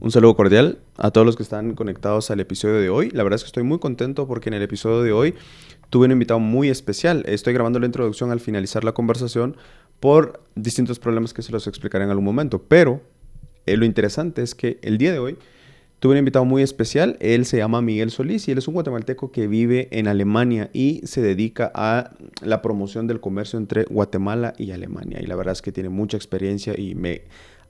Un saludo cordial a todos los que están conectados al episodio de hoy. La verdad es que estoy muy contento porque en el episodio de hoy tuve un invitado muy especial. Estoy grabando la introducción al finalizar la conversación por distintos problemas que se los explicaré en algún momento. Pero lo interesante es que el día de hoy tuve un invitado muy especial. Él se llama Miguel Solís y él es un guatemalteco que vive en Alemania y se dedica a la promoción del comercio entre Guatemala y Alemania. Y la verdad es que tiene mucha experiencia y me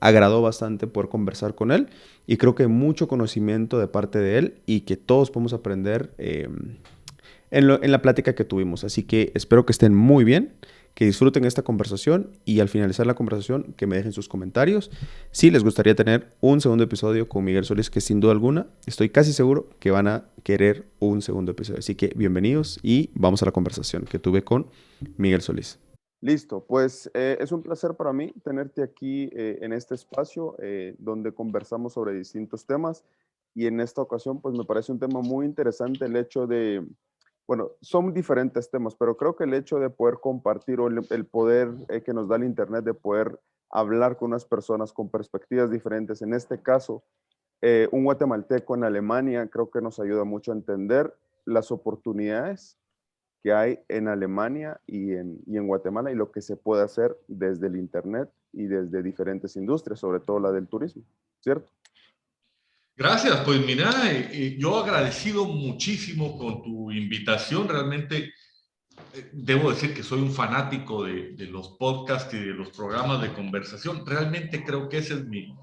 agradó bastante poder conversar con él. Y creo que mucho conocimiento de parte de él y que todos podemos aprender en la plática que tuvimos. Así que espero que estén muy bien, que disfruten esta conversación y al finalizar la conversación que me dejen sus comentarios. Si les gustaría tener un segundo episodio con Miguel Solís, que sin duda alguna estoy casi seguro que van a querer un segundo episodio. Así que bienvenidos y vamos a la conversación que tuve con Miguel Solís. Listo, pues es un placer para mí tenerte aquí en este espacio donde conversamos sobre distintos temas y en esta ocasión pues me parece un tema muy interesante el hecho de, bueno, son diferentes temas, pero creo que el hecho de poder compartir o el poder que nos da el Internet de poder hablar con unas personas con perspectivas diferentes, en este caso un guatemalteco en Alemania, creo que nos ayuda mucho a entender las oportunidades que hay en Alemania y en Guatemala y lo que se puede hacer desde el Internet y desde diferentes industrias, sobre todo la del turismo, ¿cierto? Gracias, pues mira, yo agradecido muchísimo con tu invitación. Realmente debo decir que soy un fanático de los podcasts y de los programas de conversación. Realmente creo que ese es mi,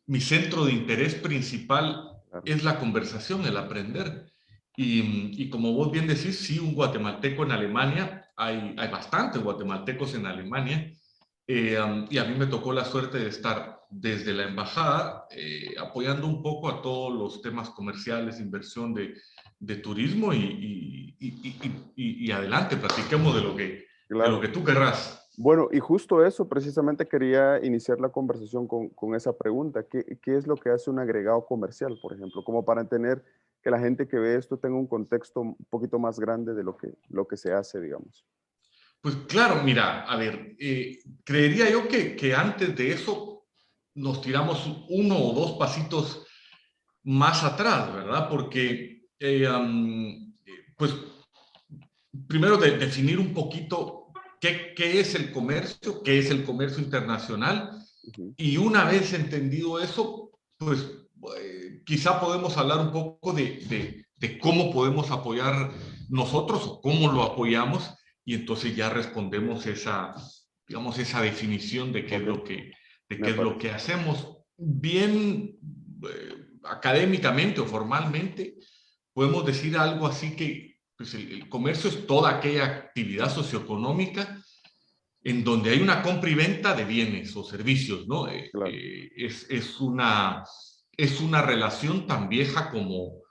mi centro de interés principal, Claro. es la conversación, el aprender. Y como vos bien decís, sí, un guatemalteco en Alemania, hay bastantes guatemaltecos en Alemania, y a mí me tocó la suerte de estar desde la embajada apoyando un poco a todos los temas comerciales, inversión de turismo y adelante, platiquemos de lo Claro. que tú querrás. Bueno, y justo eso, precisamente quería iniciar la conversación con esa pregunta. ¿Qué es lo que hace un agregado comercial, por ejemplo? Como para entender que la gente que ve esto tenga un contexto un poquito más grande de lo que se hace, digamos. Pues claro, mira, a ver, creería yo que antes de eso nos tiramos uno o dos pasitos más atrás, ¿verdad? Porque, pues, primero definir un poquito qué es el comercio, qué es el comercio internacional, Ujú. y una vez entendido eso, pues quizá podemos hablar un poco de cómo podemos apoyar nosotros o cómo lo apoyamos, y entonces ya respondemos digamos, esa definición de qué es Ok, de me qué es lo parece. que hacemos. Bien académicamente o formalmente, podemos decir algo así que pues el comercio es toda aquella actividad socioeconómica en donde hay una compra y venta de bienes o servicios, ¿no? Claro. Es una relación tan vieja como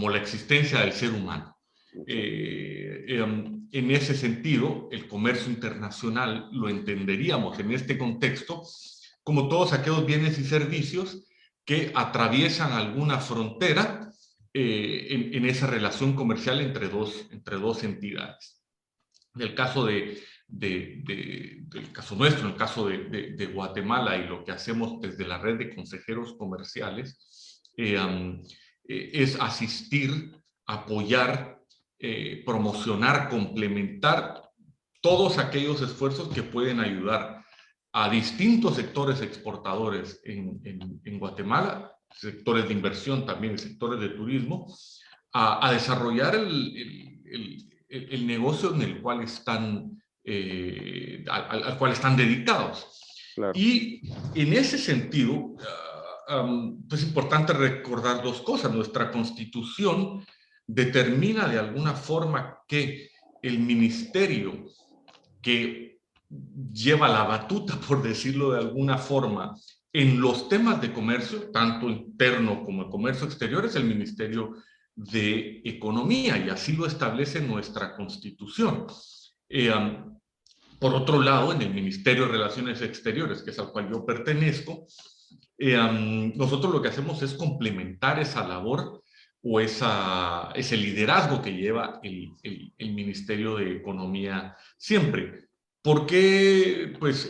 la existencia del ser humano. Exacto. En ese sentido, el comercio internacional lo entenderíamos en este contexto como todos aquellos bienes y servicios que atraviesan alguna frontera en esa relación comercial entre dos entidades. En el caso del caso nuestro, en el caso de Guatemala y lo que hacemos desde la red de consejeros comerciales, es asistir, apoyar, promocionar, complementar todos aquellos esfuerzos que pueden ayudar a distintos sectores exportadores en Guatemala, sectores de inversión también, sectores de turismo, a desarrollar el negocio en el cual están, al cual están dedicados. Claro. Y en ese sentido, pues es importante recordar dos cosas. Nuestra Constitución determina de alguna forma que el ministerio que lleva la batuta, por decirlo de alguna forma, en los temas de comercio, tanto interno como el comercio exterior, es el Ministerio de Economía, y así lo establece nuestra Constitución. Por otro lado, en el Ministerio de Relaciones Exteriores, que es al cual yo pertenezco, nosotros lo que hacemos es complementar esa labor o ese liderazgo que lleva el Ministerio de Economía siempre. ¿Por qué? Pues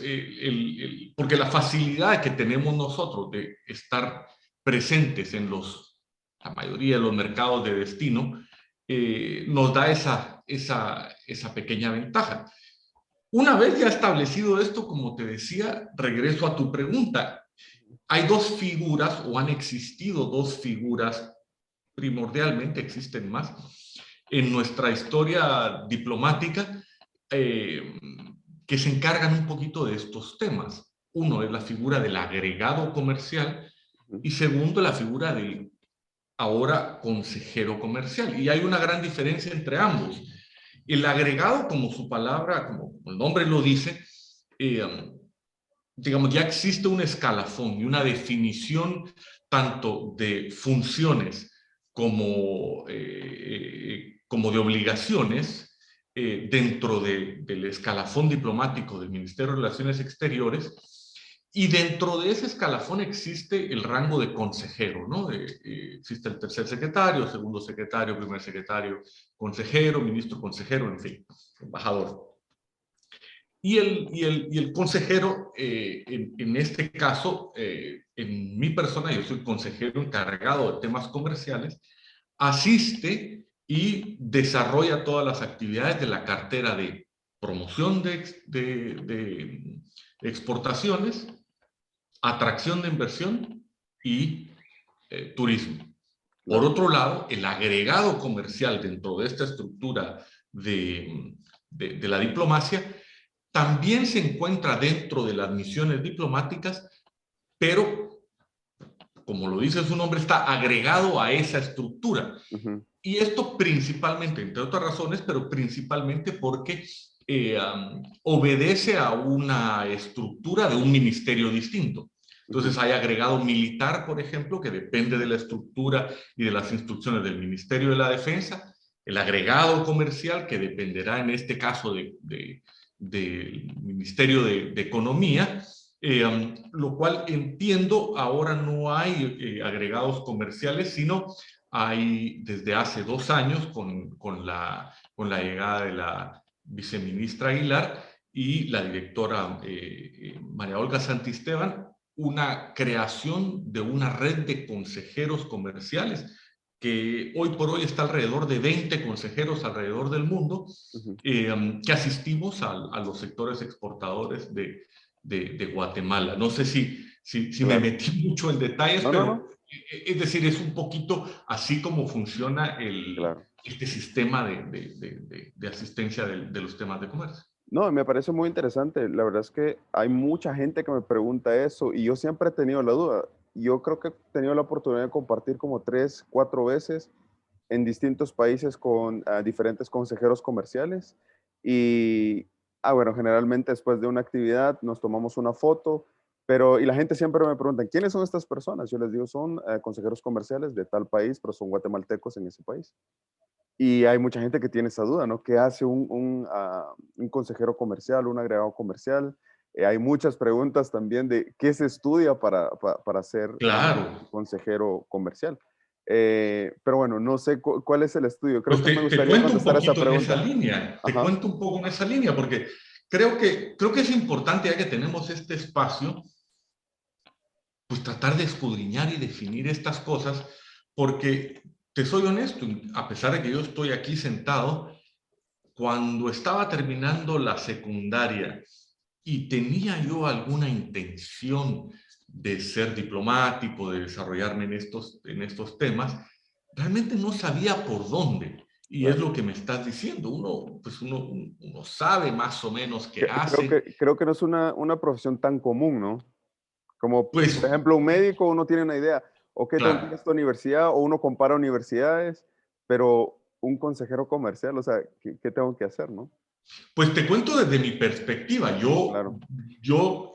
porque la facilidad que tenemos nosotros de estar presentes en la mayoría de los mercados de destino nos da esa pequeña ventaja. Una vez ya establecido esto, como te decía, regreso a tu pregunta. Hay dos figuras, o han existido dos figuras, primordialmente existen más, en nuestra historia diplomática, eh, que se encargan un poquito de estos temas. Uno es la figura del agregado comercial y segundo la figura del ahora consejero comercial. Y hay una gran diferencia entre ambos. El agregado, como su palabra, como el nombre lo dice, digamos, ya existe un escalafón y una definición tanto de funciones como, como de obligaciones dentro del escalafón diplomático del Ministerio de Relaciones Exteriores, y dentro de ese escalafón existe el rango de consejero, ¿no? Existe el tercer secretario, segundo secretario, primer secretario, consejero, ministro consejero, en fin, embajador. Y el consejero, en este caso, en mi persona, yo soy consejero encargado de temas comerciales, asiste y desarrolla todas las actividades de la cartera de promoción de exportaciones, atracción de inversión y turismo. Por otro lado, el agregado comercial dentro de esta estructura de la diplomacia también se encuentra dentro de las misiones diplomáticas, pero, como lo dice su nombre, está agregado a esa estructura. Y esto principalmente, entre otras razones, pero principalmente porque obedece a una estructura de un ministerio distinto. Entonces hay agregado militar, por ejemplo, que depende de la estructura y de las instrucciones del Ministerio de la Defensa, el agregado comercial, que dependerá en este caso del Ministerio de Economía, lo cual entiendo ahora no hay agregados comerciales, sino hay desde hace 2 años con la llegada de la viceministra Aguilar y la directora María Olga Santisteban, una creación de una red de consejeros comerciales que hoy por hoy está alrededor de 20 consejeros alrededor del mundo, que asistimos a los sectores exportadores de Guatemala. No sé si me metí mucho en detalles, pero es decir, es un poquito así como funciona este sistema de asistencia de los temas de comercio. No, me parece muy interesante. La verdad es que hay mucha gente que me pregunta eso y yo siempre he tenido la duda. Yo creo que he tenido la oportunidad de compartir como 3, 4 veces en distintos países con diferentes consejeros comerciales y, bueno, generalmente después de una actividad nos tomamos una foto, pero y la gente siempre me pregunta, ¿quiénes son estas personas? Yo les digo, son consejeros comerciales de tal país, pero son guatemaltecos en ese país. Y hay mucha gente que tiene esa duda, ¿no? ¿Qué hace un consejero comercial, un agregado comercial? Hay muchas preguntas también de qué se estudia para ser Claro. consejero comercial. Pero bueno, no sé cuál es el estudio. Creo Pues que me te gustaría cuento un contestar esa poquito en esa pregunta. línea, te Ajá. cuento un poco en esa línea, porque creo que es importante, ya que tenemos este espacio, pues tratar de escudriñar y definir estas cosas, porque te soy honesto, a pesar de que yo estoy aquí sentado, cuando estaba terminando la secundaria y tenía yo alguna intención de ser diplomático, de desarrollarme en estos temas, realmente no sabía por dónde. Y es Claro. lo que me estás diciendo. Uno sabe más o menos qué hace. Creo que no es una profesión tan común, ¿no? Como, Pues, por ejemplo, un médico, uno tiene una idea, ok, tengo que ir a claro. esta universidad, o uno compara universidades, pero un consejero comercial, o sea, ¿qué tengo que hacer, no? Pues te cuento desde mi perspectiva. Yo, Claro. yo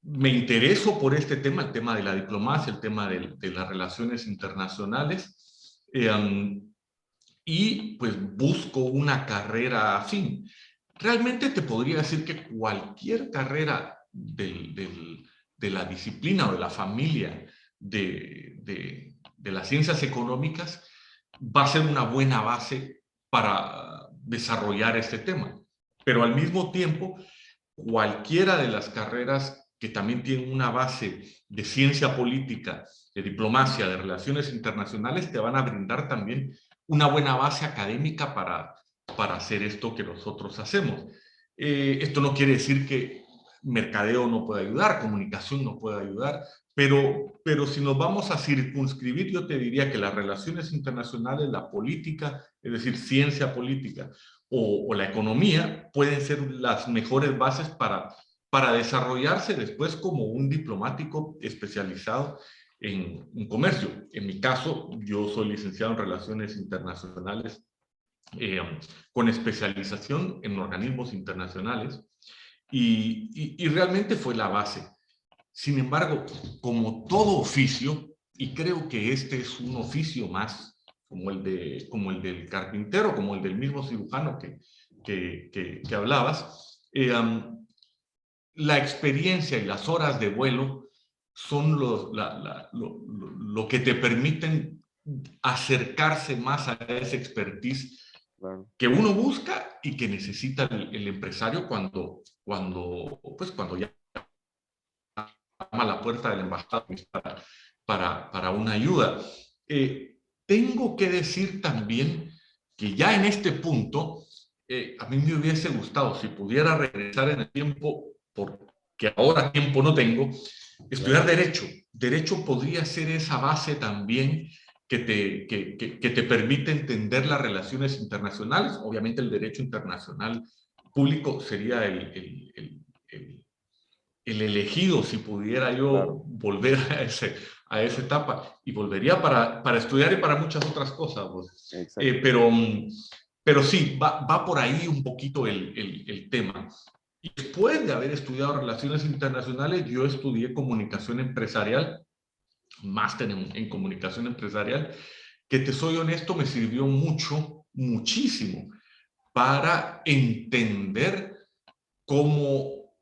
me intereso por este tema, el tema de la diplomacia, el tema de las relaciones internacionales, y pues busco una carrera afín. Realmente te podría decir que cualquier carrera de la disciplina o de la familia de las ciencias económicas va a ser una buena base para desarrollar este tema. Pero al mismo tiempo, cualquiera de las carreras que también tienen una base de ciencia política, de diplomacia, de relaciones internacionales, te van a brindar también una buena base académica para hacer esto que nosotros hacemos. Esto no quiere decir que mercadeo no pueda ayudar, comunicación no pueda ayudar, pero si nos vamos a circunscribir, yo te diría que las relaciones internacionales, la política, es decir, ciencia política, o la economía, pueden ser las mejores bases para desarrollarse después como un diplomático especializado en comercio. En mi caso, yo soy licenciado en Relaciones Internacionales con especialización en organismos internacionales y realmente fue la base. Sin embargo, como todo oficio, y creo que este es un oficio más como el del carpintero, como el del mismo cirujano que hablabas, la experiencia y las horas de vuelo son lo que te permiten acercarse más a esa expertise que uno busca y que necesita el empresario cuando ya llama a la puerta de la embajada para una ayuda. Tengo que decir también que ya en este punto, a mí me hubiese gustado, si pudiera regresar en el tiempo, porque ahora tiempo no tengo, estudiar Derecho. Derecho podría ser esa base también que te permite entender las relaciones internacionales. Obviamente el derecho internacional público sería el elegido si pudiera yo volver a esa etapa, y volvería para estudiar y para muchas otras cosas. Pues. Pero sí, va por ahí un poquito el tema. Y después de haber estudiado Relaciones Internacionales, yo estudié Comunicación Empresarial, máster en Comunicación Empresarial, que te soy honesto, me sirvió muchísimo, para entender cómo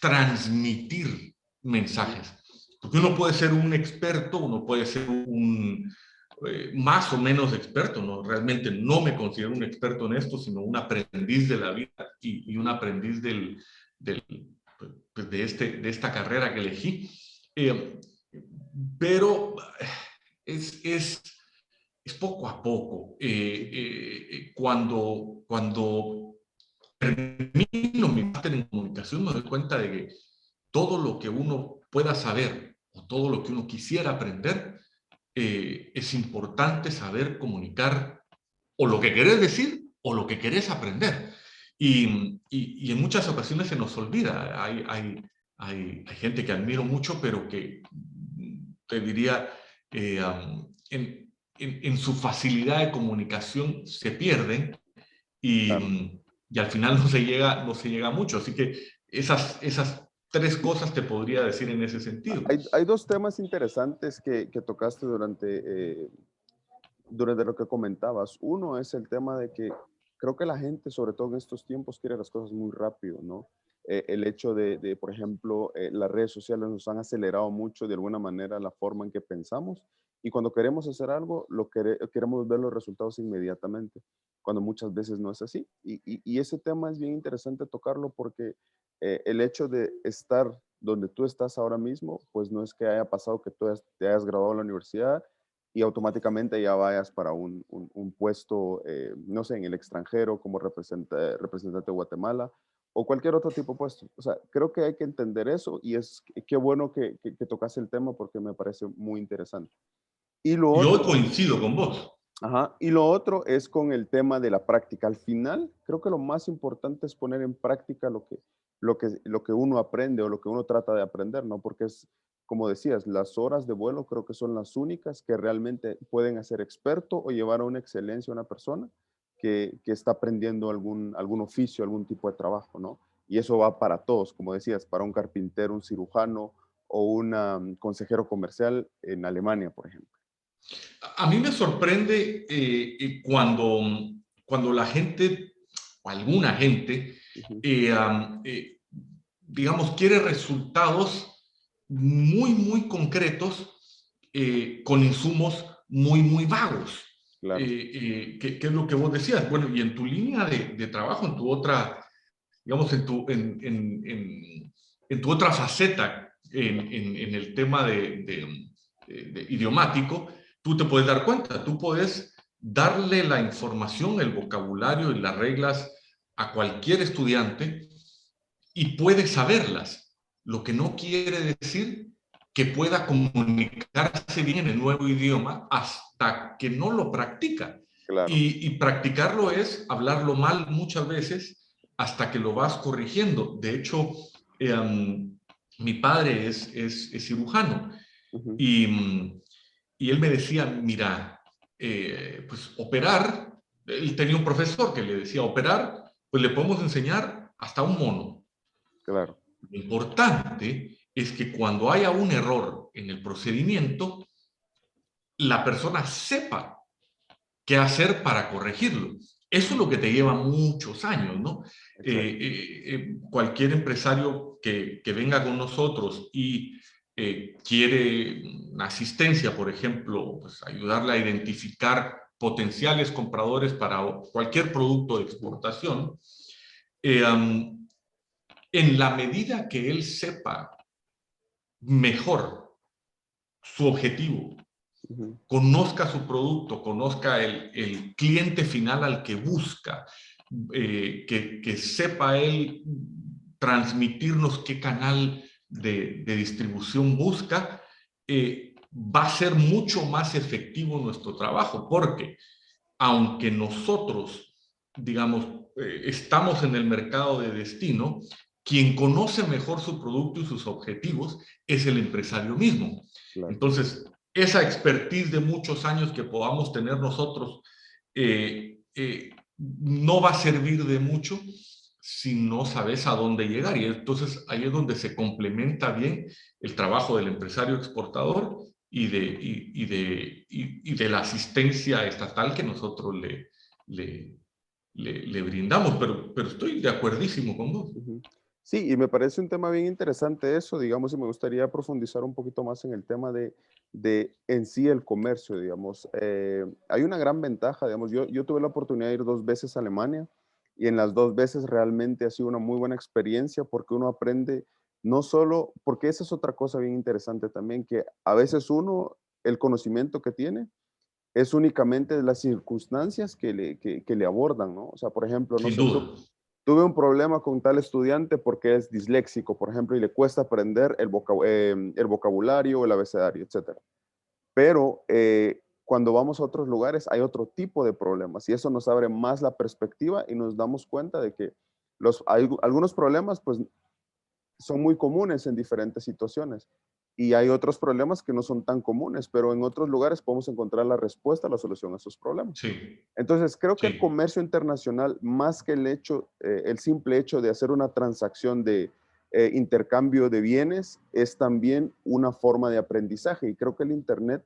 transmitir mensajes. Porque uno puede ser un experto, uno puede ser un más o menos experto, ¿no? Realmente no me considero un experto en esto, sino un aprendiz de la vida y un aprendiz de esta carrera que elegí. Pero es poco a poco. Cuando termino mi máster en comunicación, me doy cuenta de que todo lo que uno pueda saber o todo lo que uno quisiera aprender, es importante saber comunicar o lo que querés decir o lo que querés aprender. Y en muchas ocasiones se nos olvida. Hay gente que admiro mucho, pero que te diría, en su facilidad de comunicación se pierden y al final no se llega mucho. Así que esas tres cosas te podría decir en ese sentido. Hay dos temas interesantes que tocaste durante lo que comentabas. Uno es el tema de que creo que la gente, sobre todo en estos tiempos, quiere las cosas muy rápido, ¿no? El hecho de, por ejemplo, las redes sociales nos han acelerado mucho de alguna manera la forma en que pensamos, y cuando queremos hacer algo, queremos ver los resultados inmediatamente, cuando muchas veces no es así. Y ese tema es bien interesante tocarlo porque el hecho de estar donde tú estás ahora mismo, pues no es que haya pasado que tú te hayas graduado en la universidad y automáticamente ya vayas para un puesto, no sé, en el extranjero como representante de Guatemala o cualquier otro tipo de puesto. O sea, creo que hay que entender eso, y qué bueno que tocas el tema porque me parece muy interesante. Y lo Yo otro, coincido con vos. ajá, y lo otro es con el tema de la práctica. Al final, creo que lo más importante es poner en práctica lo que uno aprende o lo que uno trata de aprender, ¿no? Porque es, como decías, las horas de vuelo creo que son las únicas que realmente pueden hacer experto o llevar a una excelencia a una persona que está aprendiendo algún oficio, algún tipo de trabajo, ¿no? Y eso va para todos, como decías, para un carpintero, un cirujano o un consejero comercial en Alemania, por ejemplo. A mí me sorprende cuando la gente, o alguna gente, digamos, quiere resultados muy concretos con insumos muy vagos. Claro. ¿Qué es lo que vos decías? Bueno, y en tu línea de trabajo, en tu otra digamos, en tu otra faceta, en el tema de idiomático, tú te puedes dar cuenta, tú puedes darle la información, el vocabulario y las reglas a cualquier estudiante y puede saberlas, lo que no quiere decir que pueda comunicarse bien en el nuevo idioma hasta que no lo practica. Claro. Y practicarlo es hablarlo mal muchas veces hasta que lo vas corrigiendo. De hecho, mi padre es cirujano y él me decía, mira, pues operar, él tenía un profesor que le decía, operar, pues le podemos enseñar hasta un mono. Claro. Lo importante es que cuando haya un error en el procedimiento, la persona sepa qué hacer para corregirlo. Eso es lo que te lleva muchos años, ¿no? Cualquier empresario que venga con nosotros y quiere una asistencia, por ejemplo, pues ayudarle a identificar potenciales compradores para cualquier producto de exportación, en la medida que él sepa mejor su objetivo, conozca su producto, conozca el cliente final al que busca, que sepa él transmitirnos qué canal de distribución busca, va a ser mucho más efectivo nuestro trabajo, porque aunque nosotros, digamos, estamos en el mercado de destino, quien conoce mejor su producto y sus objetivos es el empresario mismo. Claro. Entonces, esa expertise de muchos años que podamos tener nosotros no va a servir de mucho si no sabes a dónde llegar. Y entonces ahí es donde se complementa bien el trabajo del empresario exportador y de la asistencia estatal que nosotros le brindamos. Pero estoy de acuerdísimo con vos. Sí, y me parece un tema bien interesante eso, digamos, y me gustaría profundizar un poquito más en el tema de en sí el comercio, digamos. Hay una gran ventaja, digamos, yo tuve la oportunidad de ir 2 veces a Alemania y en las 2 veces realmente ha sido una muy buena experiencia porque uno aprende no solo, porque esa es otra cosa bien interesante también, que a veces uno, el conocimiento que tiene es únicamente de las circunstancias que le abordan, ¿no? O sea, por ejemplo, no Sin sé, duda. tuve un problema con tal estudiante porque es disléxico, por ejemplo, y le cuesta aprender el vocabulario, el abecedario, etc. Pero cuando vamos a otros lugares hay otro tipo de problemas y eso nos abre más la perspectiva y nos damos cuenta de que algunos problemas pues son muy comunes en diferentes situaciones y hay otros problemas que no son tan comunes, pero en otros lugares podemos encontrar la respuesta, la solución a esos problemas. Sí. Entonces, creo que Sí. el comercio internacional, más que el simple hecho de hacer una transacción de intercambio de bienes, es también una forma de aprendizaje. Y creo que el Internet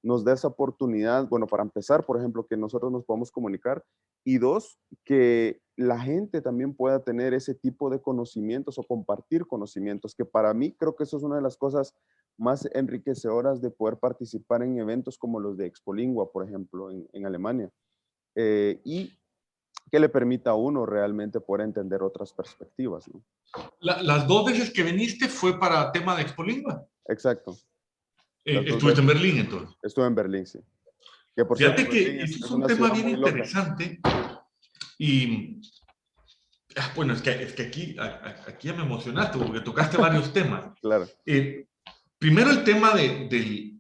nos da esa oportunidad, bueno, para empezar, por ejemplo, que nosotros nos podamos comunicar, y dos, que la gente también pueda tener ese tipo de conocimientos o compartir conocimientos, que para mí creo que eso es una de las cosas más enriquecedoras de poder participar en eventos como los de Expolingua, por ejemplo, en Alemania. Y que le permita a uno realmente poder entender otras perspectivas, ¿no? Las 2 veces que viniste fue para tema de Expolingua. Exacto. Estuviste en Berlín, entonces. Estuve en Berlín, sí. Que por Fíjate cierto, que Berlín es es un una tema ciudad bien muy loca. interesante y bueno, es que aquí ya me emocionaste porque tocaste varios temas. Claro. Primero el tema del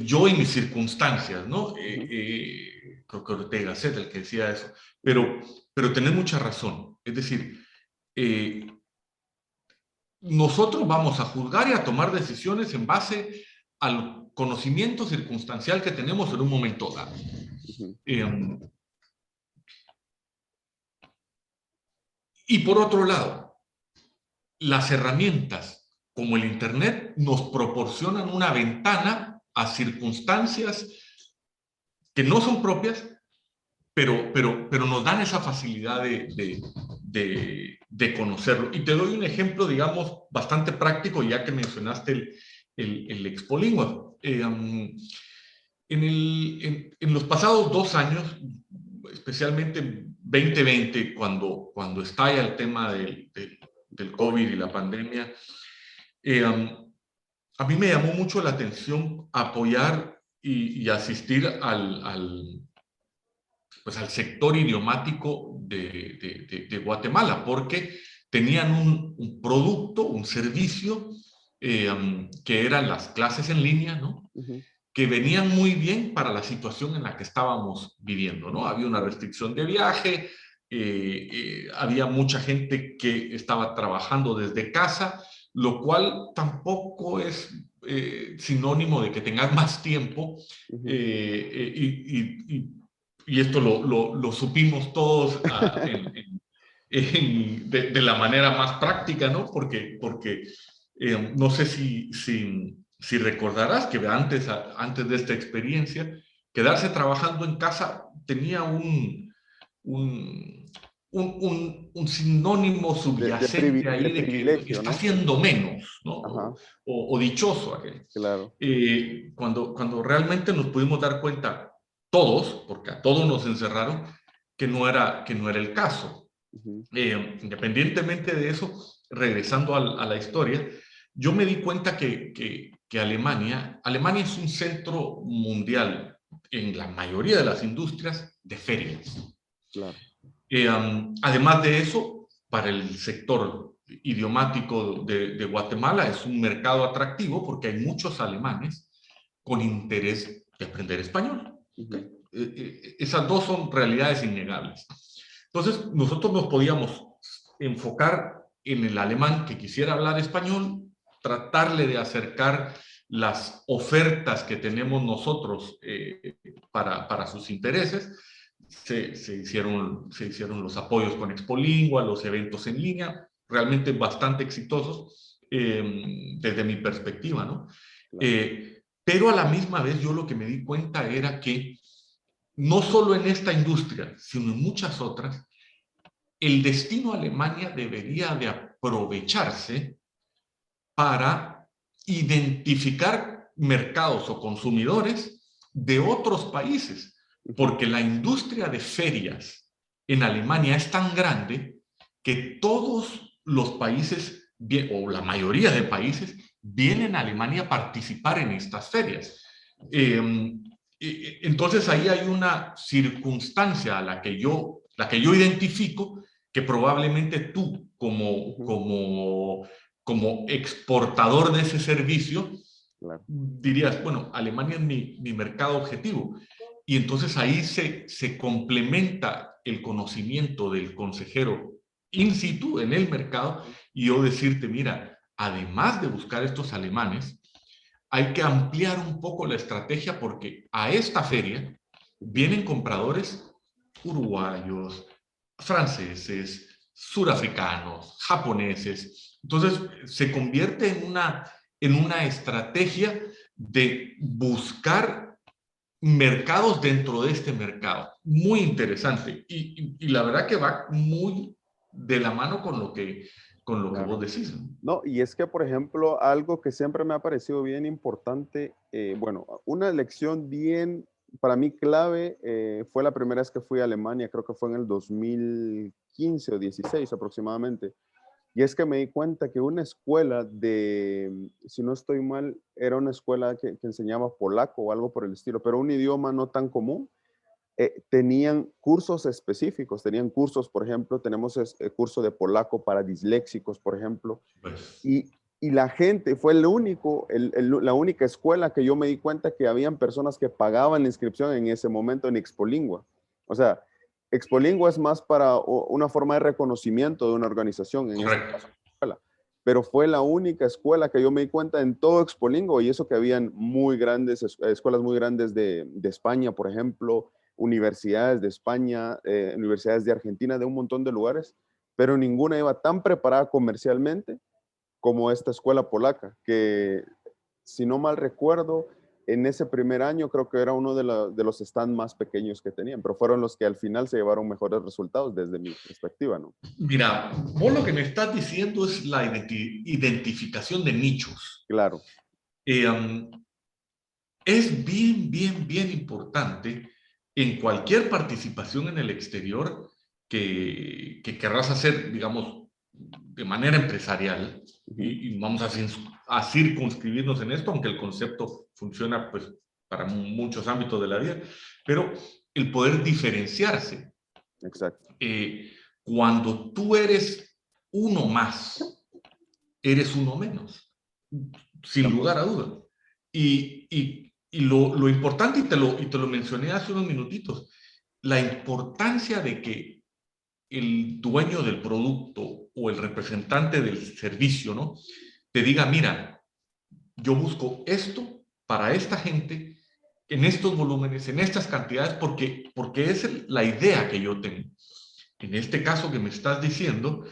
yo y mis circunstancias, ¿no? Creo que Ortega Gasset el que decía eso, pero tenés mucha razón. Es decir, nosotros vamos a juzgar y a tomar decisiones en base al conocimiento circunstancial que tenemos en un momento dado. Y por otro lado, las herramientas como el Internet nos proporcionan una ventana a circunstancias que no son propias, pero nos dan esa facilidad de conocerlo. Y te doy un ejemplo, digamos, bastante práctico, ya que mencionaste el Expolingua. En los pasados 2 años, especialmente 2020, cuando estalla el tema del COVID y la pandemia, a mí me llamó mucho la atención apoyar y asistir pues al sector idiomático de Guatemala, porque tenían un producto, un servicio, que eran las clases en línea, ¿no? Que venían muy bien para la situación en la que estábamos viviendo, ¿no? Había una restricción de viaje, había mucha gente que estaba trabajando desde casa, lo cual tampoco es sinónimo de que tengas más tiempo, y esto lo supimos todos de la manera más práctica, ¿no? Porque no sé si recordarás que antes de esta experiencia, quedarse trabajando en casa tenía un sinónimo subyacente ahí de que privilegio, está ¿no? siendo menos, ¿no? Ajá, O dichoso aquel. claro. Cuando realmente nos pudimos dar cuenta todos, porque a todos nos encerraron, que no era el caso. Independientemente de eso, regresando a la historia, yo me di cuenta que Alemania es un centro mundial en la mayoría de las industrias de ferias. Claro. Además de eso, para el sector idiomático de Guatemala es un mercado atractivo porque hay muchos alemanes con interés de aprender español. ¿Okay? Esas dos son realidades innegables. Entonces, nosotros nos podíamos enfocar en el alemán que quisiera hablar español, tratarle de acercar las ofertas que tenemos nosotros para sus intereses. Se hicieron los apoyos con Expolingua, los eventos en línea, realmente bastante exitosos desde mi perspectiva, ¿no? Claro. Pero a la misma vez yo lo que me di cuenta era que no solo en esta industria, sino en muchas otras, el destino Alemania debería de aprovecharse para identificar mercados o consumidores de otros países, porque la industria de ferias en Alemania es tan grande que todos los países, o la mayoría de países, vienen a Alemania a participar en estas ferias. Entonces ahí hay una circunstancia a la que yo identifico que probablemente tú como exportador de ese servicio, claro, dirías, bueno, Alemania es mi mercado objetivo. Y entonces ahí se complementa el conocimiento del consejero in situ en el mercado y yo decirte, mira, además de buscar estos alemanes, hay que ampliar un poco la estrategia porque a esta feria vienen compradores uruguayos, franceses, surafricanos, japoneses. Entonces se convierte en una estrategia de buscar mercados dentro de este mercado. Muy interesante. Y la verdad que va muy de la mano con lo que claro, vos decís. No, y es que, por ejemplo, algo que siempre me ha parecido bien importante, bueno, una lección bien, para mí clave, fue la primera vez que fui a Alemania, creo que fue en el 2015 o 16 aproximadamente. Y es que me di cuenta que una escuela si no estoy mal, era una escuela que enseñaba polaco o algo por el estilo, pero un idioma no tan común. Tenían cursos específicos, tenían cursos, por ejemplo, tenemos curso de polaco para disléxicos, por ejemplo, y la gente, fue la única escuela que yo me di cuenta que habían personas que pagaban la inscripción en ese momento en Expolingua. O sea, Expolingua es más para una forma de reconocimiento de una organización, en este caso, escuela. Pero fue la única escuela que yo me di cuenta en todo Expolingua, y eso que habían muy grandes, escuelas muy grandes de España, por ejemplo, universidades de España, universidades de Argentina, de un montón de lugares, pero ninguna iba tan preparada comercialmente como esta escuela polaca, que si no mal recuerdo, en ese primer año creo que era uno de los stands más pequeños que tenían, pero fueron los que al final se llevaron mejores resultados desde mi perspectiva, ¿no? Mira, vos lo que me estás diciendo es la identificación de nichos. Claro. Es bien importante en cualquier participación en el exterior que querrás hacer, digamos, de manera empresarial, y vamos a circunscribirnos en esto, aunque el concepto funciona pues para muchos ámbitos de la vida, pero el poder diferenciarse. Exacto. Cuando tú eres uno más, eres uno menos, sin lugar a duda. Y lo importante, y te lo mencioné hace unos minutitos, la importancia de que el dueño del producto o el representante del servicio, ¿no?, te diga, mira, yo busco esto para esta gente, en estos volúmenes, en estas cantidades, porque es la idea que yo tengo. En este caso que me estás diciendo,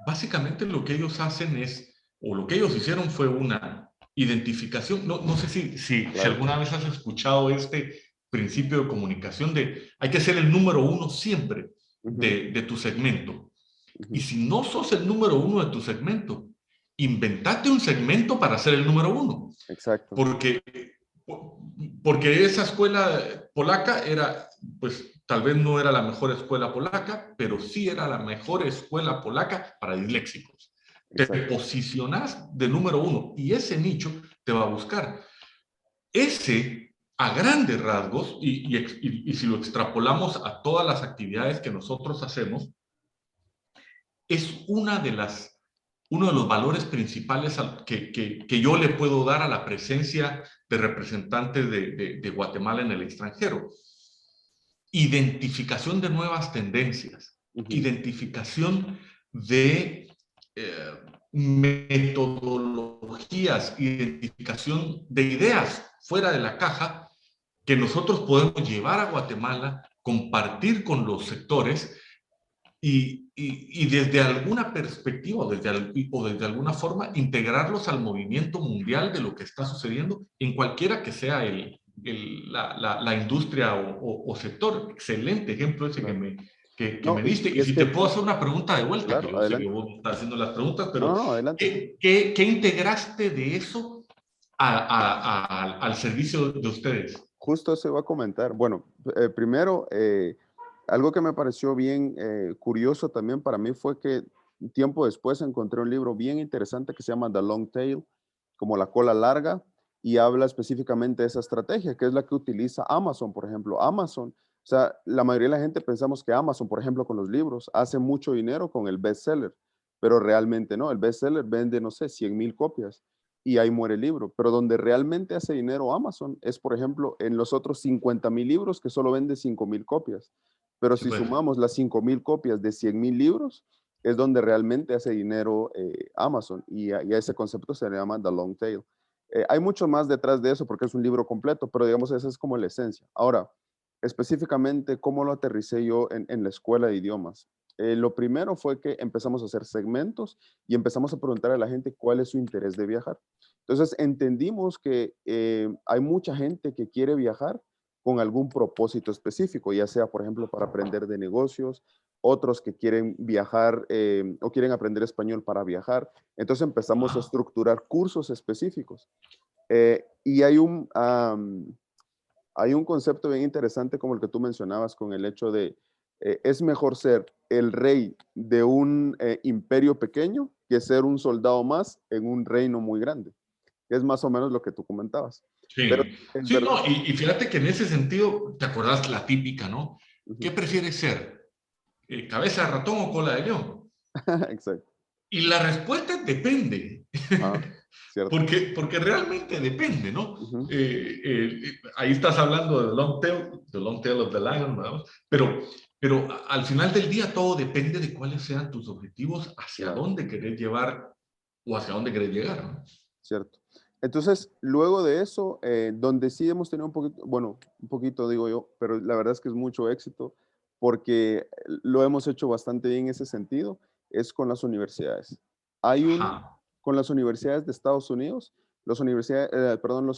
básicamente lo que ellos hacen es, o lo que ellos hicieron fue una identificación. No sé si Claro. alguna vez has escuchado este principio de comunicación de hay que ser el número uno siempre de tu segmento. Y si no sos el número uno de tu segmento, inventate un segmento para ser el número uno. Exacto. Porque esa escuela polaca era, pues tal vez no era la mejor escuela polaca, pero sí era la mejor escuela polaca para disléxicos. Te posicionas de número uno y ese nicho te va a buscar. Ese, a grandes rasgos, y si lo extrapolamos a todas las actividades que nosotros hacemos, es uno de los valores principales que yo le puedo dar a la presencia de representantes de Guatemala en el extranjero. Identificación de nuevas tendencias, identificación de metodologías, identificación de ideas fuera de la caja que nosotros podemos llevar a Guatemala, compartir con los sectores y desde alguna perspectiva o desde alguna forma integrarlos al movimiento mundial de lo que está sucediendo en cualquiera que sea la industria o sector. Excelente ejemplo ese que me diste. Y si te puedo hacer una pregunta de vuelta, que Claro, yo sé que adelante. vos estás haciendo las preguntas, pero No, adelante. ¿qué integraste de eso al servicio de ustedes? Justo se va a comentar. Bueno, primero, algo que me pareció bien curioso también para mí fue que tiempo después encontré un libro bien interesante que se llama The Long Tail, como la cola larga, y habla específicamente de esa estrategia, que es la que utiliza Amazon, por ejemplo. Amazon, o sea, la mayoría de la gente pensamos que Amazon, por ejemplo, con los libros, hace mucho dinero con el bestseller, pero realmente no. El bestseller vende, no sé, 100,000 copias y ahí muere el libro. Pero donde realmente hace dinero Amazon es, por ejemplo, en los otros 50,000 libros que solo vende 5,000 copias. Pero Sí, si pues. sumamos las 5,000 copias de 100,000 libros, es donde realmente hace dinero Amazon. Y a ese concepto se le llama The Long Tail. Hay mucho más detrás de eso porque es un libro completo, pero digamos, esa es como la esencia. Ahora, específicamente, ¿cómo lo aterricé yo en la escuela de idiomas? Lo primero fue que empezamos a hacer segmentos y empezamos a preguntar a la gente cuál es su interés de viajar. Entonces entendimos que hay mucha gente que quiere viajar con algún propósito específico, ya sea, por ejemplo, para aprender de negocios, otros que quieren viajar o quieren aprender español para viajar. Entonces empezamos a estructurar cursos específicos. Y hay un concepto bien interesante como el que tú mencionabas con el hecho de es mejor ser el rey de un imperio pequeño que ser un soldado más en un reino muy grande, que es más o menos lo que tú comentabas. Pero Sí, es sí, verdad. no, y fíjate que en ese sentido, ¿te acordás la típica, no? ¿Qué prefieres ser? ¿Cabeza de ratón o cola de león? Exacto. Y la respuesta es depende, Ajá, cierto. porque realmente depende, ¿no? Ujú. Ahí estás hablando de the long tail of the lion, ¿no? Pero al final del día todo depende de cuáles sean tus objetivos, hacia Claro, dónde querés llevar o hacia dónde querés llegar, ¿no? cierto. Entonces, luego de eso, donde sí hemos tenido un poquito, bueno, un poquito digo yo, pero la verdad es que es mucho éxito porque lo hemos hecho bastante bien en ese sentido, es con las universidades. Hay un, Ajá. con las universidades de Estados Unidos, los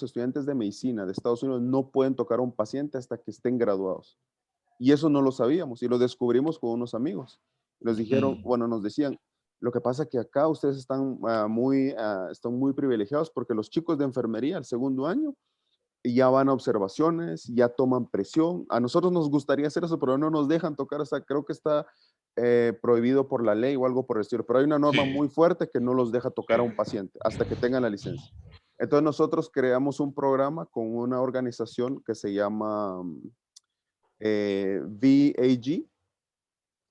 estudiantes de medicina de Estados Unidos no pueden tocar a un paciente hasta que estén graduados. Y eso no lo sabíamos y lo descubrimos con unos amigos. Nos dijeron, Ujú. bueno, nos decían, lo que pasa es que acá ustedes están muy privilegiados porque los chicos de enfermería al segundo año ya van a observaciones, ya toman presión. A nosotros nos gustaría hacer eso, pero no nos dejan tocar, o sea, creo que está prohibido por la ley o algo por el estilo, pero hay una norma Sí, muy fuerte que no los deja tocar a un sí. paciente hasta que tengan la licencia. Entonces nosotros creamos un programa con una organización que se llama VAG,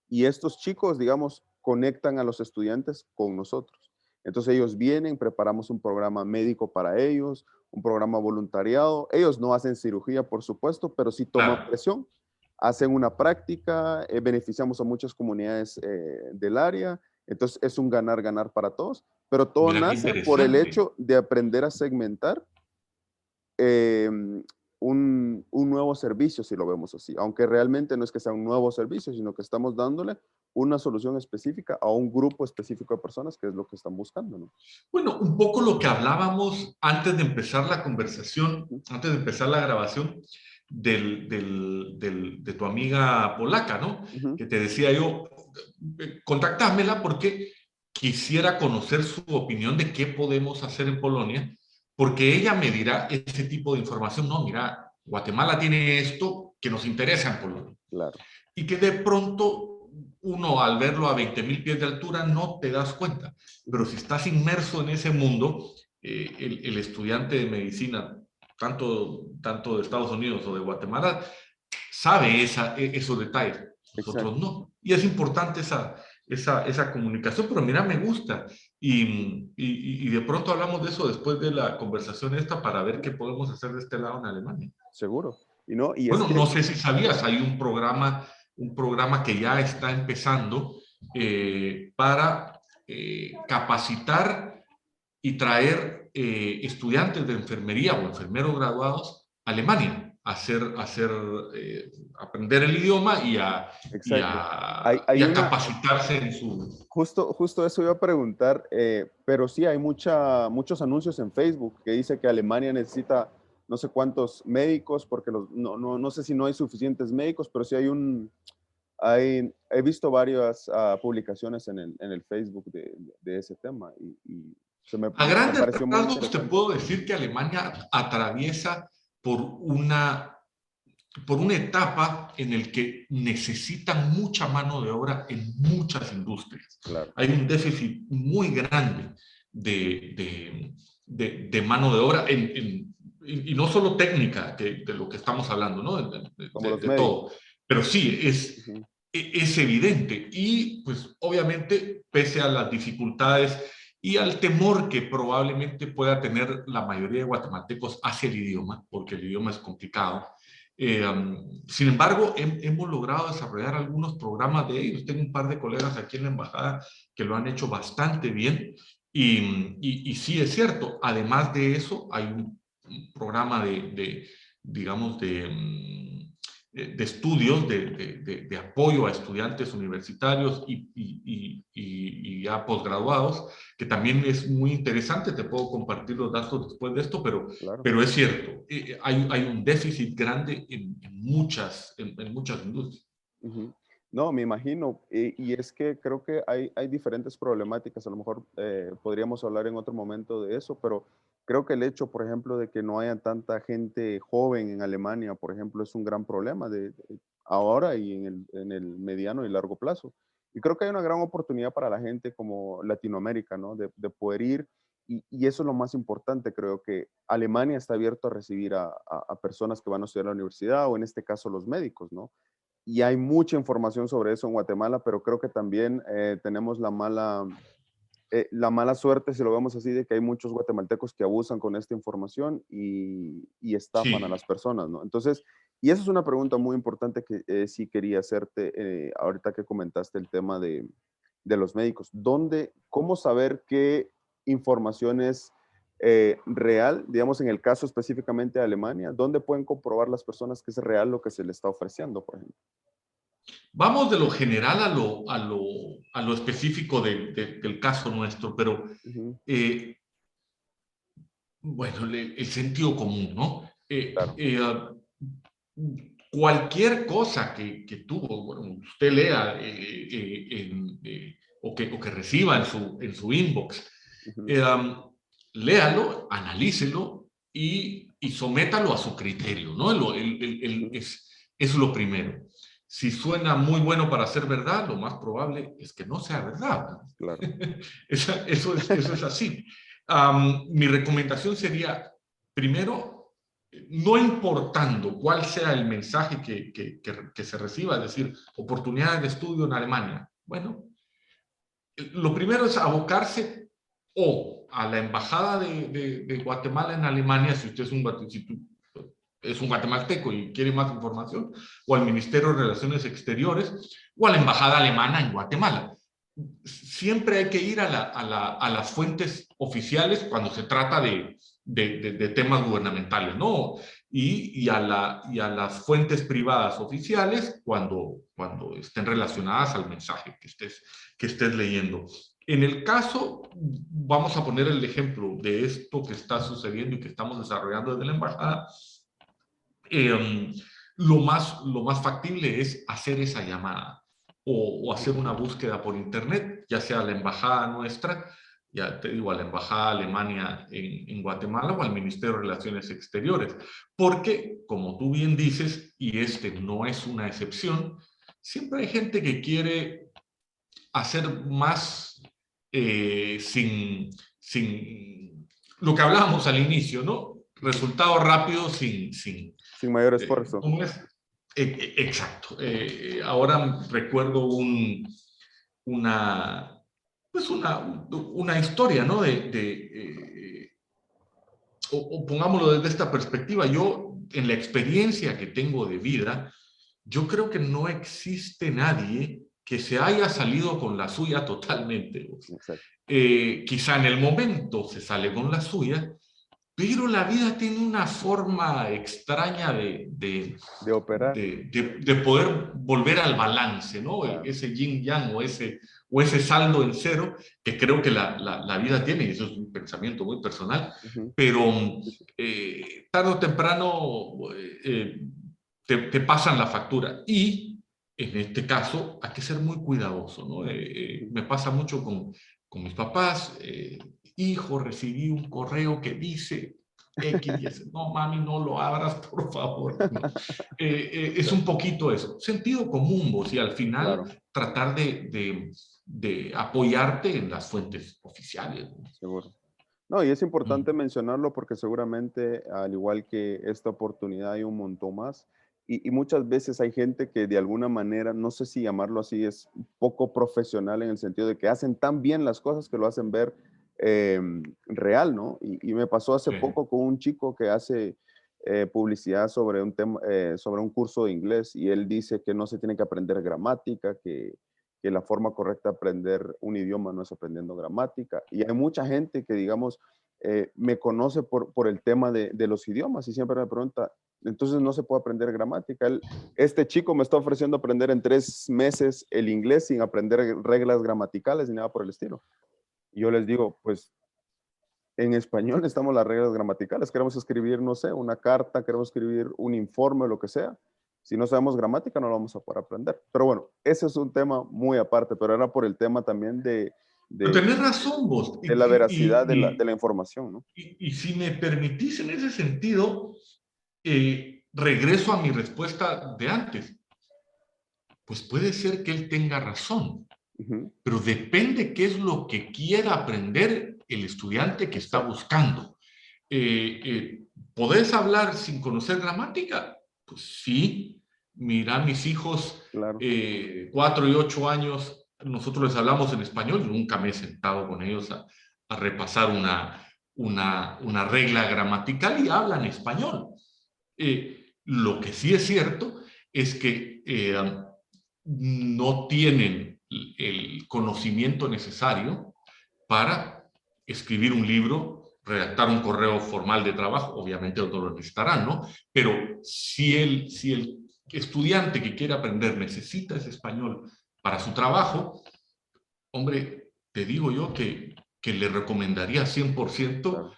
y estos chicos, digamos, conectan a los estudiantes con nosotros. Entonces ellos vienen, preparamos un programa médico para ellos, un programa voluntariado. Ellos no hacen cirugía, por supuesto, pero sí toman Claro. presión, hacen una práctica, beneficiamos a muchas comunidades del área. Entonces es un ganar-ganar para todos, pero todo Mira qué nace por el interesante. hecho de aprender a segmentar eh, un nuevo servicio, si lo vemos así, aunque realmente no es que sea un nuevo servicio, sino que estamos dándole una solución específica a un grupo específico de personas, que es lo que están buscando, ¿no? Bueno, un poco lo que hablábamos antes de empezar la conversación, Ujú, antes de empezar la grabación de tu amiga polaca, ¿no? ujú, Que te decía yo, contactámela porque quisiera conocer su opinión de qué podemos hacer en Polonia, porque ella me dirá ese tipo de información. No, mira, Guatemala tiene esto que nos interesa en Polonia. claro, Y que de pronto uno al verlo a 20.000 pies de altura no te das cuenta. Pero ujú, si estás inmerso en ese mundo, el estudiante de medicina, tanto de Estados Unidos o de Guatemala, sabe esos detalles. Nosotros exacto, no. Y es importante esa comunicación, pero mira, me gusta. Y de pronto hablamos de eso después de la conversación esta para ver qué podemos hacer de este lado en Alemania. seguro. Y no, y es Bueno, no que, sé si sabías, hay un programa que ya está empezando para capacitar y traer estudiantes de enfermería o enfermeros graduados a Alemania aprender el idioma exacto. Hay y a una, capacitarse en su... justo eso iba a preguntar, pero sí hay muchos anuncios en Facebook que dice que Alemania necesita no sé cuántos médicos, porque no sé si no hay suficientes médicos, pero sí he visto varias publicaciones en el Facebook de ese tema y A me grandes pareció muy rasgos te interesante. puedo decir que Alemania atraviesa por una etapa en la que necesitan mucha mano de obra en muchas industrias. Claro. Hay un déficit muy grande de mano de obra, y no solo técnica, de lo que estamos hablando, ¿no? Como los De médicos. todo. Pero sí, Ujú, es evidente. Y pues obviamente, pese a las dificultades y al temor que probablemente pueda tener la mayoría de guatemaltecos hacia el idioma, porque el idioma es complicado, sin embargo, hemos logrado desarrollar algunos programas de ellos. Tengo un par de colegas aquí en la embajada que lo han hecho bastante bien y sí es cierto. Además de eso, hay un programa digamos, de estudios, de apoyo a estudiantes universitarios y ya posgraduados, que también es muy interesante. Te puedo compartir los datos después de esto, claro. pero es cierto, hay un déficit grande en muchas industrias. Ujú. No, me imagino. Y es que creo que hay diferentes problemáticas. A lo mejor podríamos hablar en otro momento de eso, pero creo que el hecho, por ejemplo, de que no haya tanta gente joven en Alemania, por ejemplo, es un gran problema ahora y en el mediano y largo plazo. Y creo que hay una gran oportunidad para la gente como Latinoamérica, ¿no? De poder ir. Y eso es lo más importante, creo que Alemania está abierto a recibir a personas que van a estudiar a la universidad o en este caso los médicos, ¿no? Y hay mucha información sobre eso en Guatemala, pero creo que también tenemos la mala suerte, si lo vemos así, de que hay muchos guatemaltecos que abusan con esta información y estafan a Sí. las personas, ¿no? Entonces, y esa es una pregunta muy importante que sí quería hacerte ahorita que comentaste el tema de los médicos. ¿Cómo saber qué información es real, digamos, en el caso específicamente de Alemania? ¿Dónde pueden comprobar las personas que es real lo que se les está ofreciendo, por ejemplo? Vamos de lo general a lo específico del caso nuestro, pero Ujú, eh, bueno, el sentido común, ¿no? claro. Cualquier cosa que tú, bueno, usted lea o que reciba en su inbox, Ujú, eh, léalo, analícelo y sométalo a su criterio, ¿no? Es lo primero. Si suena muy bueno para ser verdad, lo más probable es que no sea verdad. Claro. Eso es así. Mi recomendación sería, primero, no importando cuál sea el mensaje que se reciba, es decir, oportunidades de estudio en Alemania. Bueno, lo primero es abocarse o a la embajada de Guatemala en Alemania, si usted es un guatemalteco y quiere más información, o al Ministerio de Relaciones Exteriores, o a la embajada alemana en Guatemala. Siempre hay que ir a las fuentes oficiales cuando se trata de temas gubernamentales, ¿no? Y a las fuentes privadas oficiales cuando estén relacionadas al mensaje que estés leyendo. En el caso, vamos a poner el ejemplo de esto que está sucediendo y que estamos desarrollando desde la embajada. Lo más factible es hacer esa llamada o hacer una búsqueda por internet, ya sea a la embajada nuestra, ya te digo, a la embajada de Alemania en Guatemala o al Ministerio de Relaciones Exteriores. Porque, como tú bien dices, y este no es una excepción, siempre hay gente que quiere hacer más sin lo que hablábamos al inicio, ¿no? Resultado rápido sin mayor esfuerzo. ¿cómo es? Exacto. Ahora recuerdo pues una historia, ¿no? O pongámoslo desde esta perspectiva. Yo, en la experiencia que tengo de vida, yo creo que no existe nadie que se haya salido con la suya totalmente. Quizá en el momento se sale con la suya, pero la vida tiene una forma extraña de operar. De poder volver al balance, ¿no? Claro. Ese yin-yang o ese saldo en cero que creo que la vida tiene, y eso es un pensamiento muy personal, pero tarde o temprano te pasan la factura. Y en este caso hay que ser muy cuidadoso, ¿no? Me pasa mucho con mis papás. Hijo, recibí un correo que dice X y S. No, mami, no lo abras, por favor. No. Es un poquito eso. Sentido común, vos, y al final claro. Tratar de apoyarte en las fuentes oficiales, ¿no? Seguro. No, y es importante mencionarlo porque seguramente, al igual que esta oportunidad, hay un montón más. Y muchas veces hay gente que de alguna manera, no sé si llamarlo así, es poco profesional en el sentido de que hacen tan bien las cosas que lo hacen ver real, ¿no? Y me pasó hace poco con un chico que hace publicidad sobre un tema, sobre un curso de inglés, y él dice que no se tiene que aprender gramática, que la forma correcta de aprender un idioma no es aprendiendo gramática. Y hay mucha gente que, digamos, me conoce por el tema de los idiomas y siempre me pregunta, entonces no se puede aprender gramática. Este chico me está ofreciendo aprender en 3 meses el inglés sin aprender reglas gramaticales ni nada por el estilo. Y yo les digo, pues en español necesitamos las reglas gramaticales. Queremos escribir, no sé, una carta, queremos escribir un informe, lo que sea. Si no sabemos gramática, no lo vamos a poder aprender. Pero bueno, ese es un tema muy aparte, pero era por el tema también pero tenés razón vos. De la veracidad de la información, ¿no? Y si me permitís en ese sentido, regreso a mi respuesta de antes. Pues puede ser que él tenga razón, pero depende qué es lo que quiera aprender el estudiante que está buscando. ¿Podés hablar sin conocer gramática? Pues sí. Mira, mis hijos, claro. 4 y 8 años, nosotros les hablamos en español. Nunca me he sentado con ellos a repasar una regla gramatical y hablan español. Lo que sí es cierto es que no tienen el conocimiento necesario para escribir un libro, redactar un correo formal de trabajo. Obviamente no lo necesitarán, ¿no? Pero si el estudiante que quiere aprender necesita ese español para su trabajo, hombre, te digo yo que le recomendaría 100%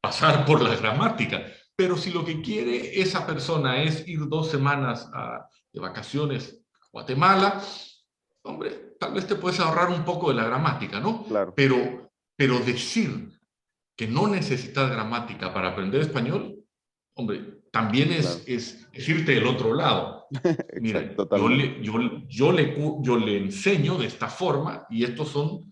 pasar por la gramática. Pero si lo que quiere esa persona es ir 2 semanas de vacaciones a Guatemala, hombre, tal vez te puedes ahorrar un poco de la gramática, ¿no? Claro. Pero decir que no necesitas gramática para aprender español, hombre, también Claro. es irte del otro lado. Exacto, Mire, totalmente. yo le enseño de esta forma y estos son,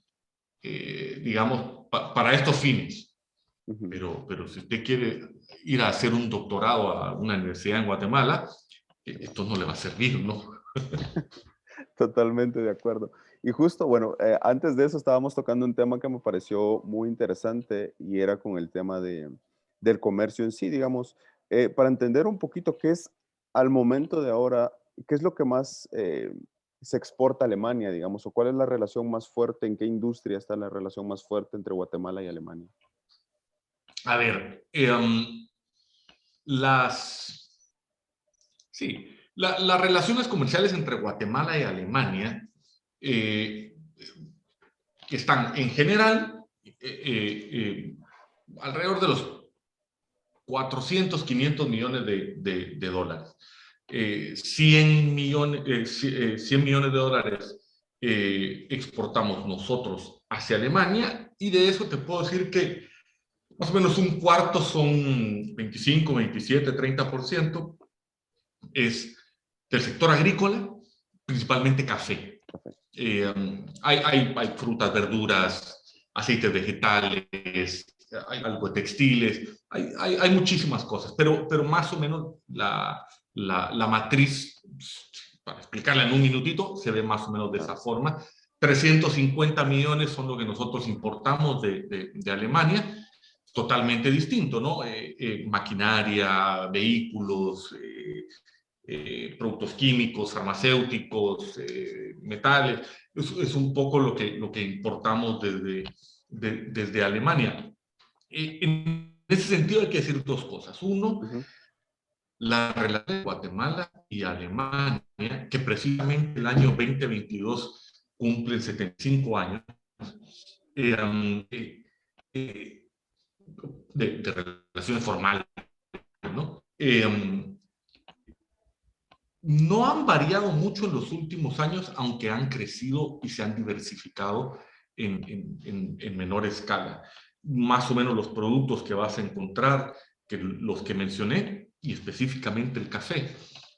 digamos, para estos fines. Ujú. Pero si usted quiere ir a hacer un doctorado a una universidad en Guatemala, esto no le va a servir, ¿no? Totalmente de acuerdo. Y justo, bueno, antes de eso estábamos tocando un tema que me pareció muy interesante y era con el tema del comercio en sí, digamos, para entender un poquito qué es al momento de ahora, qué es lo que más se exporta a Alemania, digamos, o cuál es la relación más fuerte, en qué industria está la relación más fuerte entre Guatemala y Alemania. A ver, sí, las relaciones comerciales entre Guatemala y Alemania eh, están en general alrededor de los 400, 500 millones de dólares. 100 millones, 100 millones de dólares exportamos nosotros hacia Alemania y de eso te puedo decir que más o menos un cuarto son 25, 27, 30% es del sector agrícola, principalmente café. Hay frutas, verduras, aceites vegetales, hay algo de textiles, hay muchísimas cosas, pero más o menos la matriz, para explicarla en un minutito, se ve más o menos de esa forma. 350 millones son lo que nosotros importamos de Alemania, totalmente distinto, ¿no? Maquinaria, vehículos, productos químicos, farmacéuticos, metales, es un poco lo que importamos desde Alemania. En ese sentido hay que decir dos cosas. Uno, la relación de Guatemala y Alemania, que precisamente el año 2022 cumplen 75 años, de relaciones formales, ¿no? No han variado mucho en los últimos años, aunque han crecido y se han diversificado en menor escala. Más o menos los productos que vas a encontrar, que los que mencioné, y específicamente el café,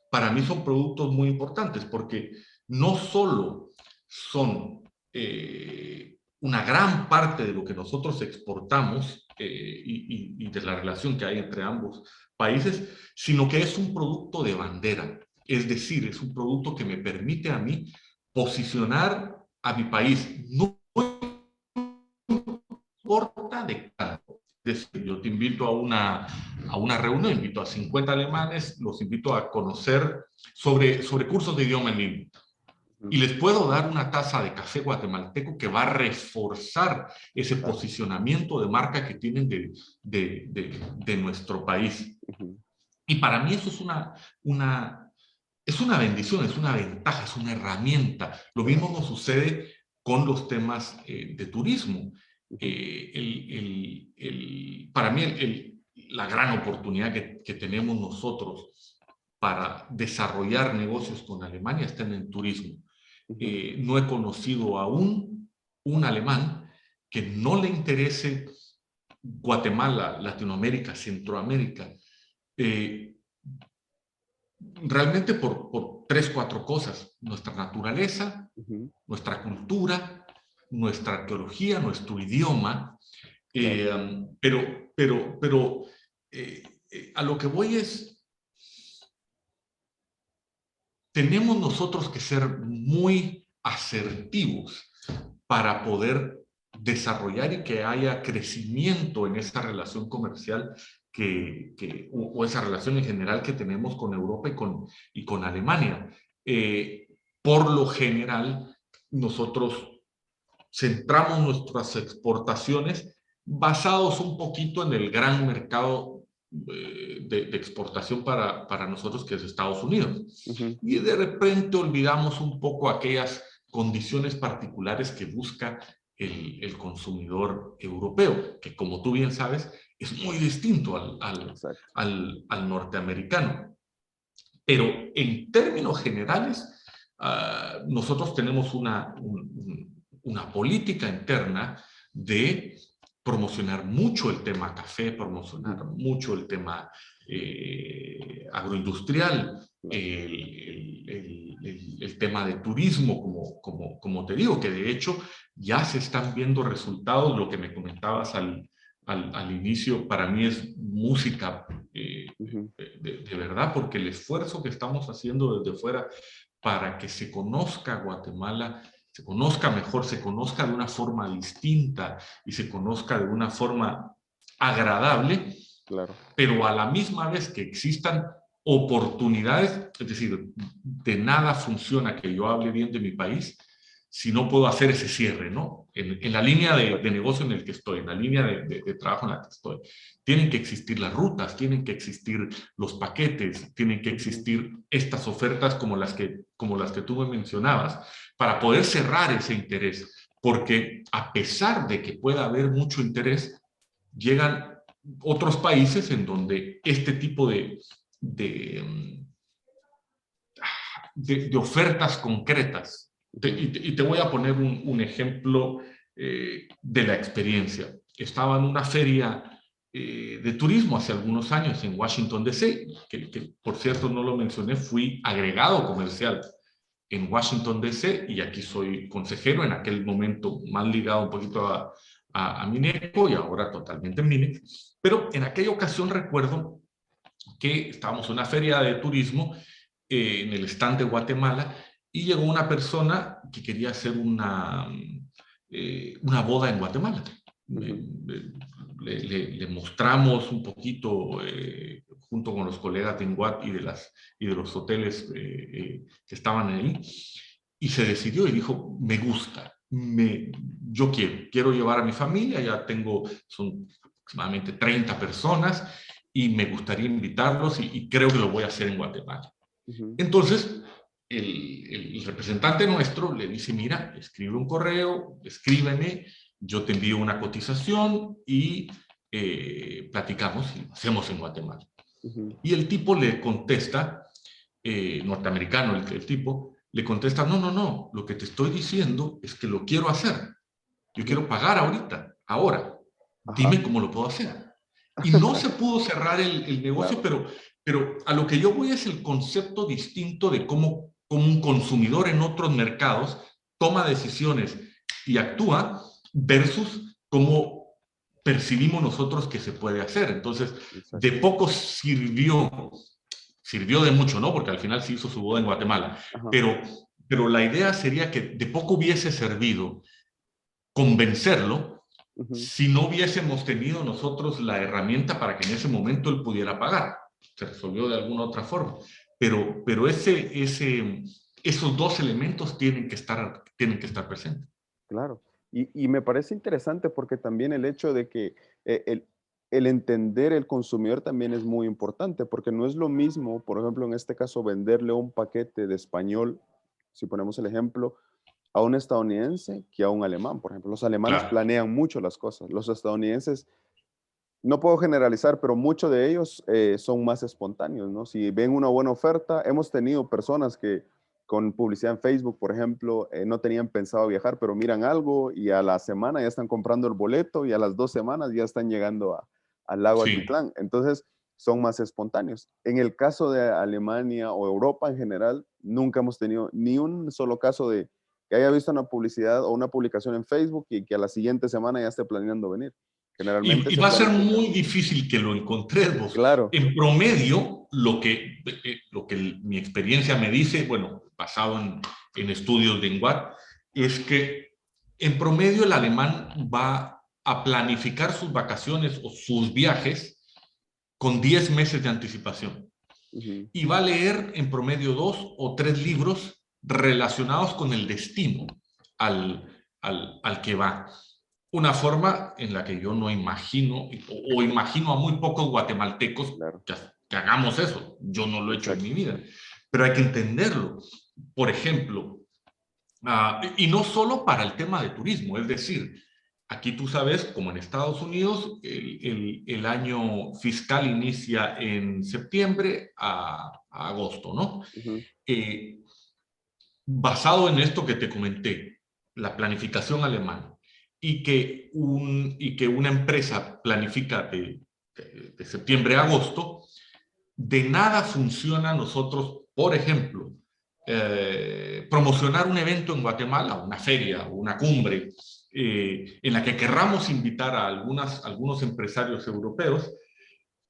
para mí son productos muy importantes porque no solo son una gran parte de lo que nosotros exportamos y de la relación que hay entre ambos países, sino que es un producto de bandera. Es decir, es un producto que me permite a mí posicionar a mi país. No importa de cada. Es decir, yo te invito a una reunión, invito a 50 alemanes, los invito a conocer sobre cursos de idioma en línea. Y les puedo dar una taza de café guatemalteco que va a reforzar ese posicionamiento de marca que tienen de nuestro país. Y para mí eso es es una bendición, es una ventaja, es una herramienta. Lo mismo nos sucede con los temas de turismo. Para mí, la gran oportunidad que tenemos nosotros para desarrollar negocios con Alemania está en el turismo. No he conocido aún un alemán que no le interese Guatemala, Latinoamérica, Centroamérica, realmente por tres, cuatro cosas: nuestra naturaleza, nuestra cultura, nuestra arqueología, nuestro idioma. Pero a lo que voy es, tenemos nosotros que ser muy asertivos para poder desarrollar y que haya crecimiento en esa relación comercial o esa relación en general que tenemos con Europa y con Alemania. Por lo general, nosotros centramos nuestras exportaciones basados un poquito en el gran mercado de exportación para nosotros, que es Estados Unidos. Y de repente olvidamos un poco aquellas condiciones particulares que busca el consumidor europeo, que como tú bien sabes, es muy distinto al norteamericano. Pero en términos generales, nosotros tenemos una política interna de promocionar mucho el tema café, promocionar mucho el tema agroindustrial, el tema de turismo, como te digo, que de hecho ya se están viendo resultados. Lo que me comentabas al inicio, para mí es música de verdad, porque el esfuerzo que estamos haciendo desde fuera para que se conozca Guatemala, se conozca mejor, se conozca de una forma distinta y se conozca de una forma agradable, Claro. pero a la misma vez que existan oportunidades, es decir, de nada funciona que yo hable bien de mi país si no puedo hacer ese cierre, ¿no? En la línea de negocio en el que estoy, en la línea de trabajo en la que estoy. Tienen que existir las rutas, tienen que existir los paquetes, tienen que existir estas ofertas como las que tú me mencionabas, para poder cerrar ese interés. Porque a pesar de que pueda haber mucho interés, llegan otros países en donde este tipo de ofertas concretas. Y te voy a poner un ejemplo de la experiencia. Estaba en una feria de turismo hace algunos años en Washington, D.C., que por cierto no lo mencioné, fui agregado comercial en Washington, D.C., y aquí soy consejero, en aquel momento más ligado un poquito a Mineco y ahora totalmente en Mineco. Pero en aquella ocasión recuerdo que estábamos en una feria de turismo en el stand de Guatemala, y llegó una persona que quería hacer una boda en Guatemala. Le mostramos un poquito, junto con los colegas de INGUAT y de los hoteles que estaban ahí, y se decidió y dijo, me gusta, yo quiero llevar a mi familia, son aproximadamente 30 personas, y me gustaría invitarlos, y creo que lo voy a hacer en Guatemala. Entonces, el representante nuestro le dice, mira, escribe un correo, escríbeme, yo te envío una cotización y platicamos y hacemos en Guatemala. Y el tipo le contesta, norteamericano el tipo, le contesta, no, lo que te estoy diciendo es que lo quiero hacer. Yo quiero pagar ahorita, ahora. Dime cómo lo puedo hacer. Y no se pudo cerrar el negocio, claro. Pero a lo que yo voy es el concepto distinto de cómo un consumidor en otros mercados toma decisiones y actúa versus cómo percibimos nosotros que se puede hacer. Entonces, de poco sirvió de mucho, ¿no? Porque al final se hizo su boda en Guatemala. Pero la idea sería que de poco hubiese servido convencerlo si no hubiésemos tenido nosotros la herramienta para que en ese momento él pudiera pagar. Se resolvió de alguna otra forma. Pero esos dos elementos tienen que estar presentes. Claro. Y me parece interesante porque también el hecho de que el entender el consumidor también es muy importante, porque no es lo mismo, por ejemplo, en este caso, venderle un paquete de español, si ponemos el ejemplo, a un estadounidense que a un alemán. Por ejemplo, los alemanes planean mucho las cosas. Los estadounidenses, no puedo generalizar, pero muchos de ellos son más espontáneos, ¿no? Si ven una buena oferta, hemos tenido personas que con publicidad en Facebook, por ejemplo, no tenían pensado viajar, pero miran algo y a la semana ya están comprando el boleto y a las 2 semanas ya están llegando al lago Atitlán. Entonces, son más espontáneos. En el caso de Alemania o Europa en general, nunca hemos tenido ni un solo caso de que haya visto una publicidad o una publicación en Facebook y que a la siguiente semana ya esté planeando venir. Generalmente y va a ser muy difícil que lo encontremos. Claro. En promedio, lo que mi experiencia me dice, bueno, basado en estudios de INGUAT, es que en promedio el alemán va a planificar sus vacaciones o sus viajes con 10 meses de anticipación. Y va a leer en promedio 2 o 3 libros relacionados con el destino al que va. Una forma en la que yo no imagino, o imagino a muy pocos guatemaltecos que hagamos eso. Yo no lo he hecho en mi vida, pero hay que entenderlo. Por ejemplo, y no solo para el tema de turismo, es decir, aquí tú sabes, como en Estados Unidos, el año fiscal inicia en septiembre a agosto, ¿no? Basado en esto que te comenté, la planificación alemana, y que una empresa planifica de septiembre a agosto, de nada funciona nosotros, por ejemplo, promocionar un evento en Guatemala, una feria o una cumbre, en la que querramos invitar a algunos empresarios europeos,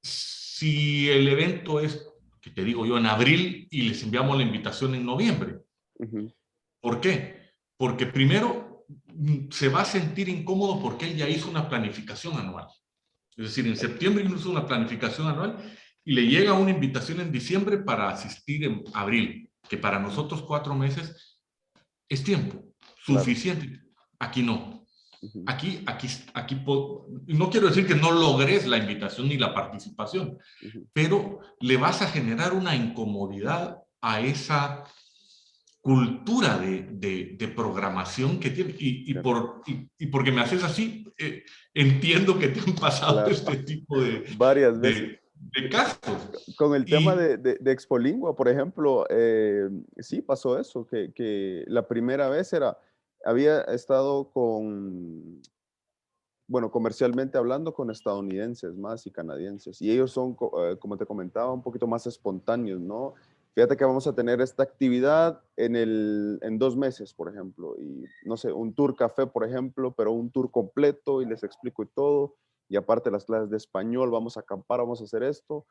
si el evento es, que te digo yo, en abril y les enviamos la invitación en noviembre. ¿Por qué? Porque primero se va a sentir incómodo porque él ya hizo una planificación anual. Es decir, en septiembre hizo una planificación anual y le llega una invitación en diciembre para asistir en abril, que para nosotros 4 meses es tiempo suficiente. Claro. Aquí no. No quiero decir que no logres la invitación ni la participación, pero le vas a generar una incomodidad a esa cultura de programación que tiene. Y porque me haces así, entiendo que te han pasado este tipo varias veces. De casos. Con el tema de Expolingua, por ejemplo, sí pasó eso, que la primera vez había estado comercialmente hablando con estadounidenses más y canadienses, y ellos son, como te comentaba, un poquito más espontáneos, ¿no? Fíjate que vamos a tener esta actividad en 2 meses, por ejemplo, y no sé, un tour café, por ejemplo, pero un tour completo y les explico y todo, y aparte las clases de español, vamos a acampar, vamos a hacer esto,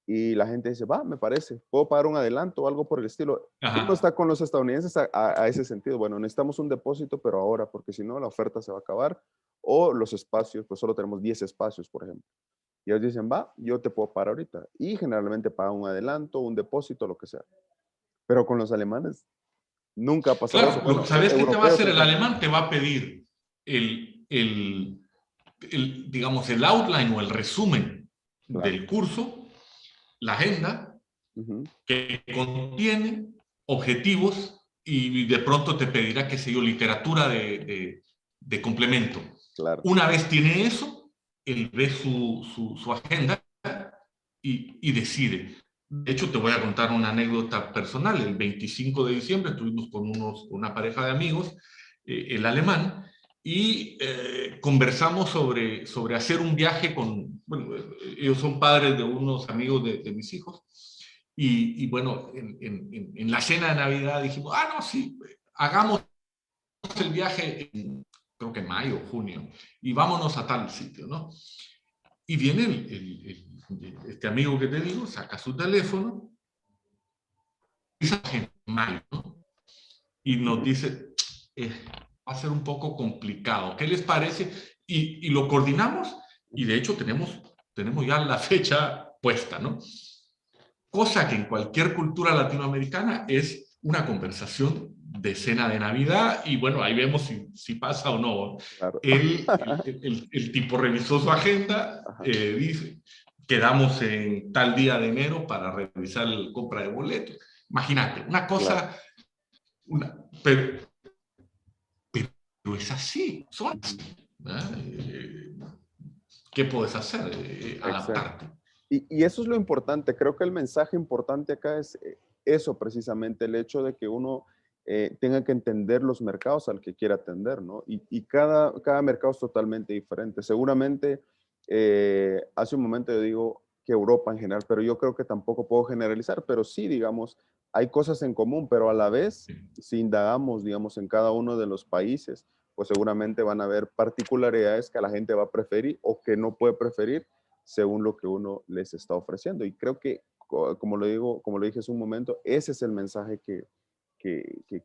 y la gente dice, va, me parece, ¿puedo pagar un adelanto o algo por el estilo? Uno está con los estadounidenses a ese sentido, bueno, necesitamos un depósito, pero ahora, porque si no, la oferta se va a acabar, o los espacios, pues solo tenemos 10 espacios, por ejemplo. Y ellos dicen, va, yo te puedo pagar ahorita. Y generalmente pagan un adelanto, un depósito, lo que sea. Pero con los alemanes nunca ha pasado claro, eso. Bueno, ¿sabes qué te va a hacer el ejemplo. alemán? Te va a pedir digamos, el outline o el resumen del curso, la agenda, que contiene objetivos y de pronto te pedirá, qué sé yo, literatura de complemento. Claro. Una vez tiene eso, él ve su agenda y decide. De hecho, te voy a contar una anécdota personal. El 25 de diciembre estuvimos con una pareja de amigos, el alemán, y conversamos sobre hacer un viaje bueno, ellos son padres de unos amigos de mis hijos, y bueno, en la cena de Navidad dijimos, no, sí, hagamos el viaje creo que en mayo o junio, y vámonos a tal sitio, ¿no? Y viene este amigo que te digo, saca su teléfono, en mayo, ¿no? Y nos dice, va a ser un poco complicado, ¿qué les parece? Y lo coordinamos, y de hecho tenemos ya la fecha puesta, ¿no? Cosa que en cualquier cultura latinoamericana es una conversación de cena de Navidad, y bueno, ahí vemos si pasa o no. Claro. El tipo revisó su agenda, dice, quedamos en tal día de enero para revisar la compra de boletos. Imagínate, una cosa, pero es así, son así. ¿Qué puedes hacer? Adaptarte. Y eso es lo importante. Creo que el mensaje importante acá es eso precisamente, el hecho de que uno tenga que entender los mercados al que quiera atender, ¿no? Y cada mercado es totalmente diferente. Seguramente, hace un momento yo digo que Europa en general, pero yo creo que tampoco puedo generalizar, pero sí, digamos, hay cosas en común, pero a la vez, si indagamos, digamos, en cada uno de los países, pues seguramente van a haber particularidades que la gente va a preferir o que no puede preferir según lo que uno les está ofreciendo. Y creo que, como lo dije hace un momento, ese es el mensaje que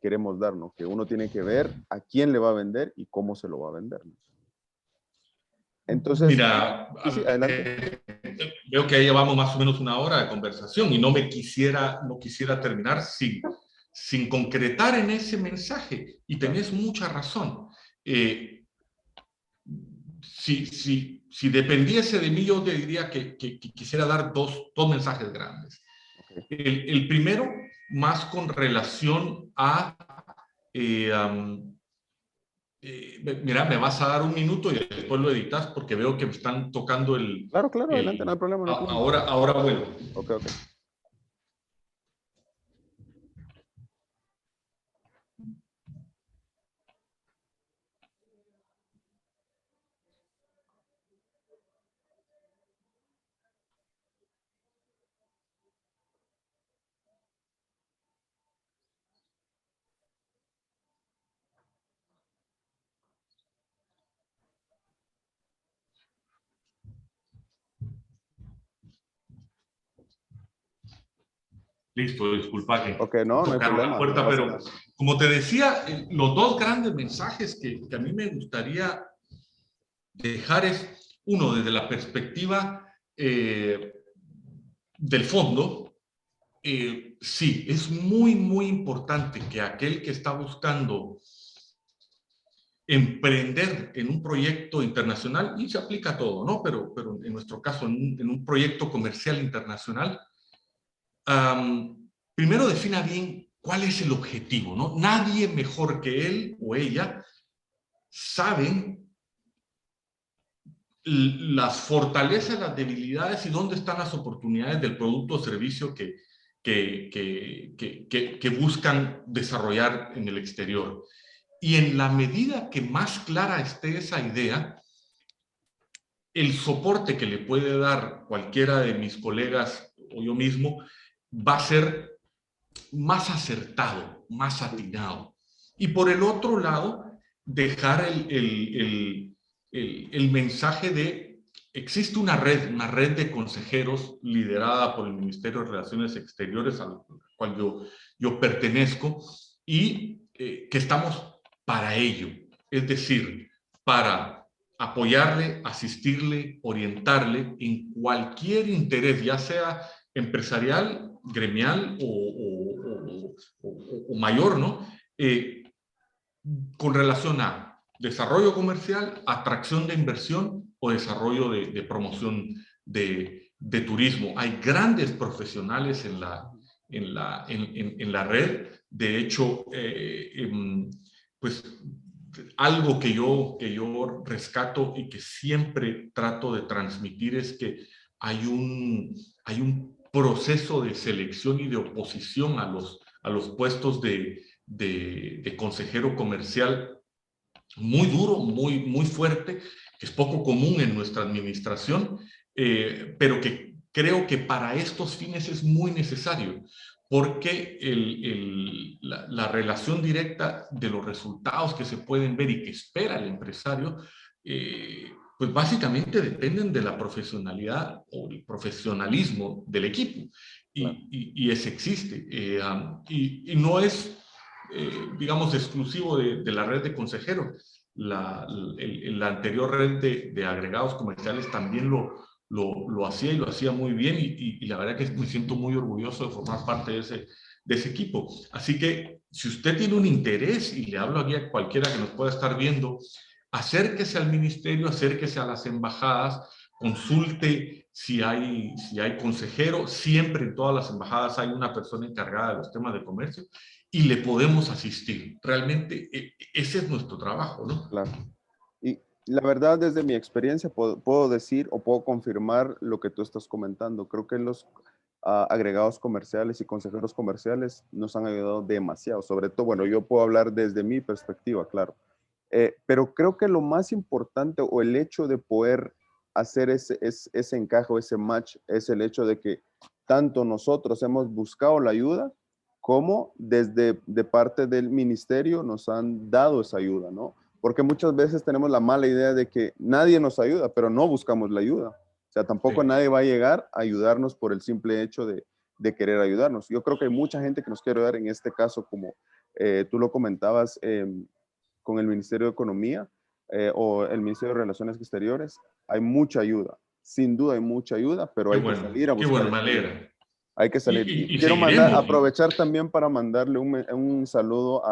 queremos dar, ¿no? Que uno tiene que ver a quién le va a vender y cómo se lo va a vender, ¿no? Entonces, mira, sí, adelante. Veo que ya llevamos más o menos una hora de conversación y no quisiera terminar sin concretar en ese mensaje. Y tenés mucha razón. Si dependiese de mí, yo te diría que quisiera dar dos mensajes grandes. El primero, más con relación a... mira, me vas a dar un minuto y después lo editas porque veo que me están tocando Claro, adelante, no hay problema. No hay problema. Ahora vuelvo. Ok. Listo, disculpa que Ok, no hay tocaron la problema, no puerta, pasa pero nada. como te decía, los dos grandes mensajes que a mí me gustaría dejar es, uno, desde la perspectiva del fondo. Sí, es muy, muy importante que aquel que está buscando emprender en un proyecto internacional, y se aplica a todo, ¿no? Pero en nuestro caso, en un proyecto comercial internacional, primero defina bien cuál es el objetivo, ¿no? Nadie mejor que él o ella saben las fortalezas, las debilidades y dónde están las oportunidades del producto o servicio que buscan desarrollar en el exterior. Y en la medida que más clara esté esa idea, el soporte que le puede dar cualquiera de mis colegas o yo mismo va a ser más acertado, más atinado. Y por el otro lado, dejar el mensaje de, existe una red de consejeros liderada por el Ministerio de Relaciones Exteriores, al cual yo pertenezco, y que estamos para ello. Es decir, para apoyarle, asistirle, orientarle en cualquier interés, ya sea empresarial, gremial o mayor, ¿no? Con relación a desarrollo comercial, atracción de inversión o desarrollo de promoción de turismo. Hay grandes profesionales en la red. De hecho, pues algo que yo rescato y que siempre trato de transmitir es que hay un proceso de selección y de oposición a los puestos de consejero comercial muy duro, muy, muy fuerte, que es poco común en nuestra administración, pero que creo que para estos fines es muy necesario, porque la relación directa de los resultados que se pueden ver y que espera el empresario, pues básicamente dependen de la profesionalidad o el profesionalismo del equipo, Claro. y ese existe, y no es digamos, exclusivo de la red de consejeros. La anterior red de agregados comerciales también lo hacía y lo hacía muy bien, y la verdad que me siento muy orgulloso de formar parte de ese equipo. Así que si usted tiene un interés, y le hablo aquí a cualquiera que nos pueda estar viendo, acérquese al ministerio, acérquese a las embajadas, consulte si hay consejero. Siempre en todas las embajadas hay una persona encargada de los temas de comercio y le podemos asistir. Realmente ese es nuestro trabajo, ¿no? Claro. Y la verdad, desde mi experiencia, puedo decir o puedo confirmar lo que tú estás comentando. Creo que los agregados comerciales y consejeros comerciales nos han ayudado demasiado. Sobre todo, bueno, yo puedo hablar desde mi perspectiva, claro. Pero creo que lo más importante o el hecho de poder hacer ese encaje o ese match es el hecho de que tanto nosotros hemos buscado la ayuda como desde de parte del ministerio nos han dado esa ayuda, ¿no? Porque muchas veces tenemos la mala idea de que nadie nos ayuda, pero no buscamos la ayuda. O sea, tampoco Sí. nadie va a llegar a ayudarnos por el simple hecho de querer ayudarnos. Yo creo que hay mucha gente que nos quiere ayudar en este caso, como tú lo comentabas, con el Ministerio de Economía o el Ministerio de Relaciones Exteriores. Hay mucha ayuda, sin duda hay mucha ayuda, pero hay que salir a Qué buscar bueno, me esa ayuda. alegra. Hay que salir. Y Y quiero seguiremos. aprovechar también para mandarle un saludo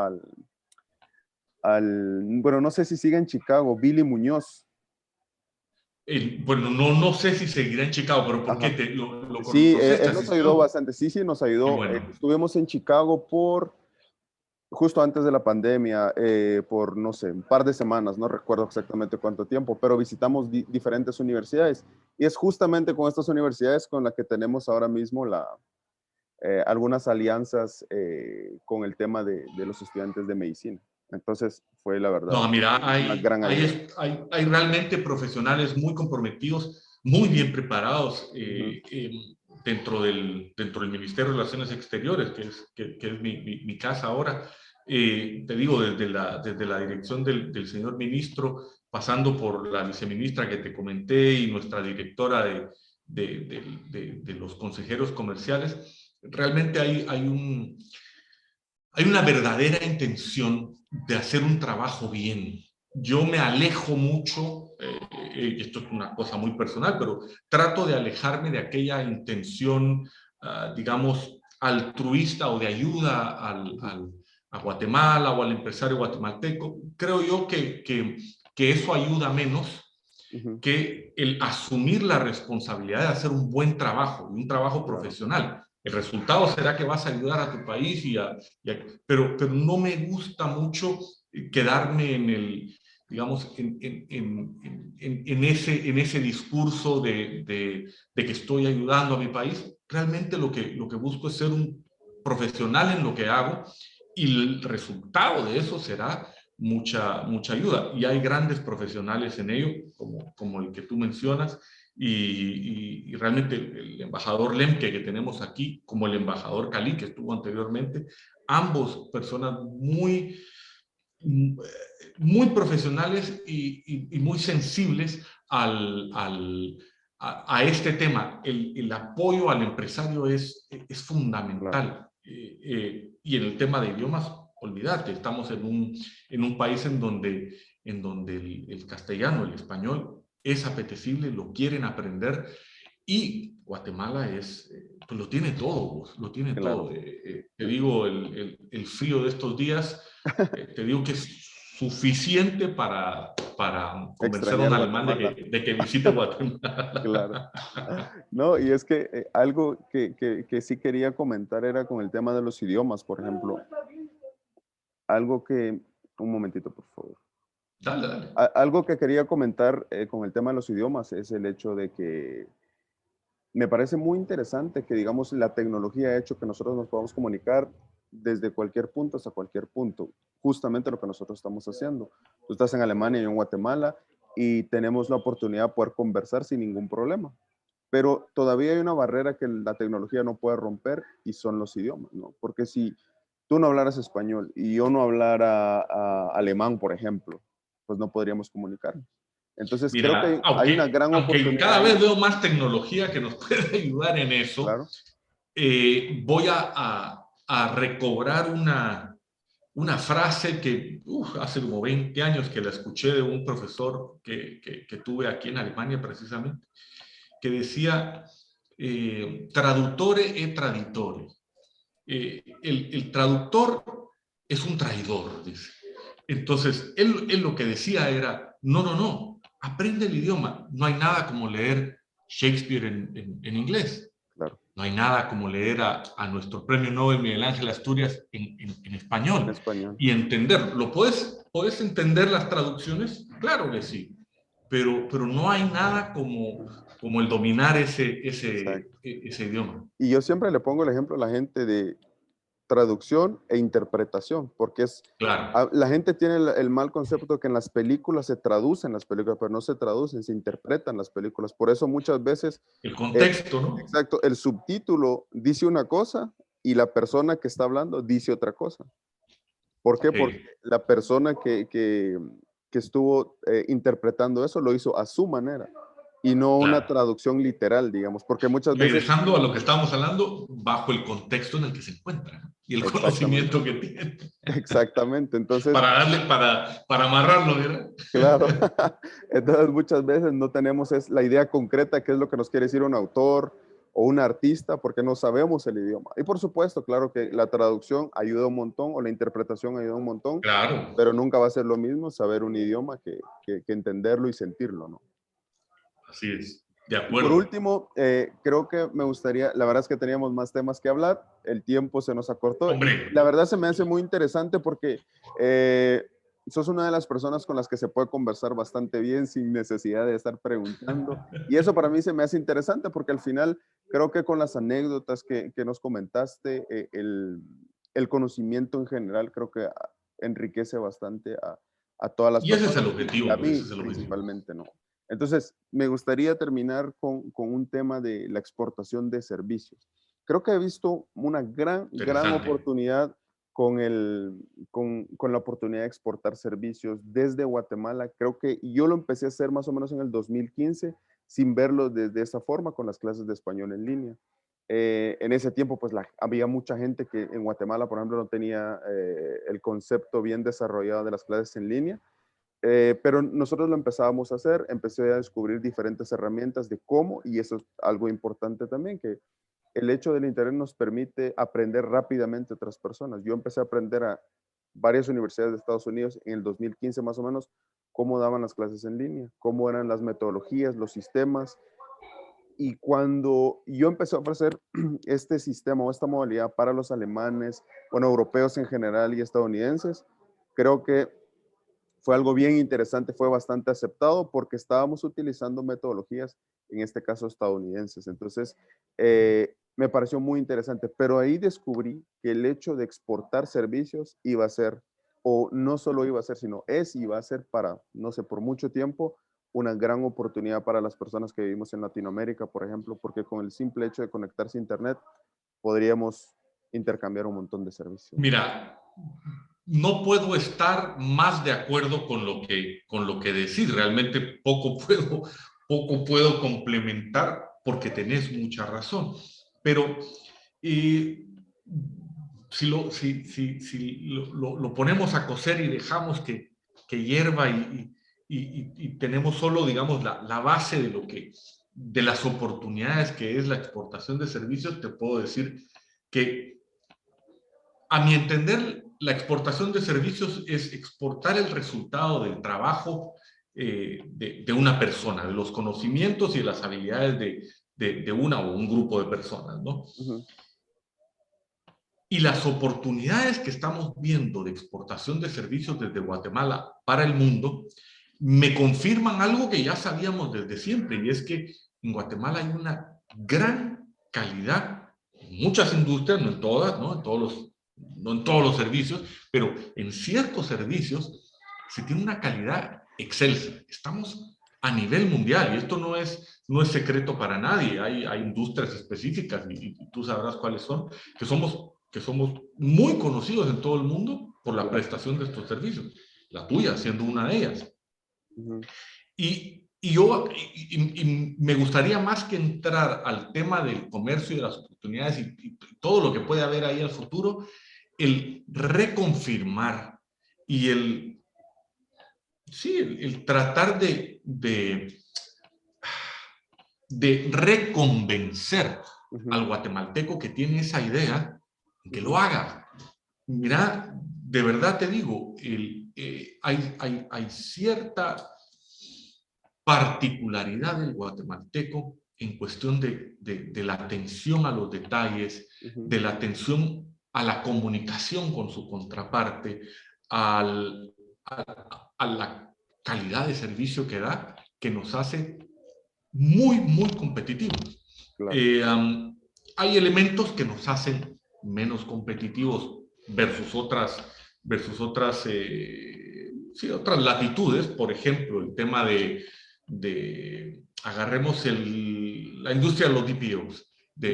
bueno, no sé si sigue en Chicago, Billy Muñoz. Bueno, no sé si seguirá en Chicago, pero ¿por qué Ajá. lo Sí, conociste? él nos ayudó ¿Asistió? bastante. Sí, nos Qué ayudó. bueno. Estuvimos en Chicago justo antes de la pandemia, por, no sé, un par de semanas, no recuerdo exactamente cuánto tiempo, pero visitamos diferentes universidades. Y es justamente con estas universidades con las que tenemos ahora mismo algunas alianzas con el tema de los estudiantes de medicina. Entonces, fue la verdad No, mira, una gran ayuda. hay realmente profesionales muy comprometidos, muy bien preparados Ujú. dentro del Ministerio de Relaciones Exteriores, que es mi casa ahora. Te digo, desde la dirección del señor ministro, pasando por la viceministra que te comenté y nuestra directora de los consejeros comerciales, realmente hay una verdadera intención de hacer un trabajo bien. Yo me alejo mucho, esto es una cosa muy personal, pero trato de alejarme de aquella intención, digamos, altruista o de ayuda a Guatemala o al empresario guatemalteco. Creo yo que eso ayuda menos que el asumir la responsabilidad de hacer un buen trabajo, un trabajo profesional. El resultado será que vas a ayudar a tu país, pero no me gusta mucho quedarme en el, digamos, en ese discurso de que estoy ayudando a mi país. Realmente lo que busco es ser un profesional en lo que hago y el resultado de eso será mucha ayuda. Y hay grandes profesionales en ello, como el que tú mencionas, y realmente el embajador Lemke que tenemos aquí, como el embajador Cali que estuvo anteriormente, ambos personas muy profesionales y muy sensibles a este tema. El apoyo al empresario es fundamental. Y en el tema de idiomas, olvídate, estamos en un país en donde el castellano, el español, es apetecible, lo quieren aprender, y Guatemala pues lo tiene todo, lo tiene todo. Te digo, el frío de estos días, te digo que es suficiente para convencer a Extrañar un alemán Guatemala. de que visite Guatemala. Claro. No, y es que algo que sí quería comentar era con el tema de los idiomas, por ejemplo. Algo que, un momentito, por favor. Dale, dale. Algo que quería comentar con el tema de los idiomas es el hecho de que me parece muy interesante que, digamos, la tecnología ha hecho que nosotros nos podamos comunicar desde cualquier punto hasta cualquier punto. Justamente lo que nosotros estamos haciendo. Tú estás en Alemania y yo en Guatemala y tenemos la oportunidad de poder conversar sin ningún problema. Pero todavía hay una barrera que la tecnología no puede romper y son los idiomas, ¿no? Porque si tú no hablaras español y yo no hablara alemán, por ejemplo, pues no podríamos comunicarnos. Entonces creo Mira, que hay una gran aunque oportunidad cada ahí. vez veo más tecnología que nos puede ayudar en eso, Claro. voy a recobrar una frase que hace como 20 años que la escuché de un profesor que tuve aquí en Alemania precisamente, que decía, traduttore e traditore. El traductor es un traidor, dice. Entonces, él lo que decía era, no, aprende el idioma. No hay nada como leer Shakespeare en inglés. Claro. No hay nada como leer a nuestro premio Nobel Miguel Ángel Asturias en español En español. y entender. ¿Puedes entender las traducciones? Claro que sí, pero no hay nada como el dominar ese idioma. Y yo siempre le pongo el ejemplo a la gente de traducción e interpretación, porque Claro, la gente tiene el mal concepto que en las películas se traducen las películas, pero no se traducen, se interpretan las películas. Por eso muchas veces, el eh, contexto, ¿no? exacto, el subtítulo dice una cosa y la persona que está hablando dice otra cosa. ¿Por qué? Porque Sí. la persona que estuvo interpretando eso lo hizo a su manera y no una Claro. traducción literal, digamos, porque muchas veces, Regresando a lo que estábamos hablando, bajo el contexto en el que se encuentra, ¿no? Y el exactamente, conocimiento que tiene, exactamente, entonces, para amarrarlo, ¿verdad? claro, entonces muchas veces no tenemos la idea concreta qué es lo que nos quiere decir un autor o un artista porque no sabemos el idioma. Y por supuesto, claro que la traducción ayuda un montón o la interpretación ayuda un montón, Claro, pero nunca va a ser lo mismo saber un idioma que entenderlo y sentirlo, ¿no? así es, de Y por acuerdo. último, creo que me gustaría, la verdad es que teníamos más temas que hablar, el tiempo se nos acortó y Hombre, la verdad se me hace muy interesante porque sos una de las personas con las que se puede conversar bastante bien sin necesidad de estar preguntando. Y eso para mí se me hace interesante porque al final creo que con las anécdotas que nos comentaste, el conocimiento en general creo que enriquece bastante a todas las y ese es personas el y a objetivo, mí ese es el objetivo. principalmente, ¿no? Entonces, me gustaría terminar con un tema de la exportación de servicios. Creo que he visto una gran Interesante. oportunidad con la oportunidad de exportar servicios desde Guatemala. Creo que yo lo empecé a hacer más o menos en el 2015, sin verlo desde esa forma, con las clases de español en línea. En ese tiempo, pues había mucha gente que en Guatemala, por ejemplo, no tenía el concepto bien desarrollado de las clases en línea, pero nosotros lo empezábamos a hacer, empecé a descubrir diferentes herramientas de cómo, y eso es algo importante también, que el hecho del Internet nos permite aprender rápidamente a otras personas. Yo empecé a aprender a varias universidades de Estados Unidos en el 2015 más o menos, cómo daban las clases en línea, cómo eran las metodologías, los sistemas, y cuando yo empecé a ofrecer este sistema o esta modalidad para los alemanes, bueno, europeos en general y estadounidenses, creo que fue algo bien interesante, fue bastante aceptado porque estábamos utilizando metodologías, en este caso estadounidenses. Entonces, me pareció muy interesante, pero ahí descubrí que el hecho de exportar servicios iba a ser, o no solo iba a ser, sino es y va a ser para, no sé, por mucho tiempo, una gran oportunidad para las personas que vivimos en Latinoamérica, por ejemplo, porque con el simple hecho de conectarse a Internet, podríamos intercambiar un montón de servicios. Mira, no puedo estar más de acuerdo con lo que decís. Realmente poco puedo complementar porque tenés mucha razón. Pero si lo ponemos a cocer y dejamos que hierva y tenemos solo, digamos, la base de las oportunidades que es la exportación de servicios, te puedo decir que, a mi entender, la exportación de servicios es exportar el resultado del trabajo de una persona, de los conocimientos y de las habilidades de una o un grupo de personas, ¿no? Ujú. Y las oportunidades que estamos viendo de exportación de servicios desde Guatemala para el mundo me confirman algo que ya sabíamos desde siempre, y es que en Guatemala hay una gran calidad en muchas industrias, no en todas, no en todos los servicios, pero en ciertos servicios se tiene una calidad excelsa. Estamos a nivel mundial, y esto no es secreto para nadie. Hay industrias específicas, y tú sabrás cuáles son, que somos muy conocidos en todo el mundo por la prestación de estos servicios, la tuya siendo una de ellas. Ujú. Y me gustaría, más que entrar al tema del comercio y de las oportunidades y todo lo que puede haber ahí al futuro, el reconfirmar y el tratar de reconvencer al Ujú. guatemalteco que tiene esa idea, que lo Ujú. haga. Mira, de verdad te digo, hay cierta particularidad del guatemalteco en cuestión de la atención a los detalles, Ujú. de la atención a la comunicación con su contraparte, al, a la calidad de servicio que da, que nos hace muy competitivos. Claro. Hay elementos que nos hacen menos competitivos versus otras latitudes. Por ejemplo, el tema agarremos la industria de los DPOs, Ujú.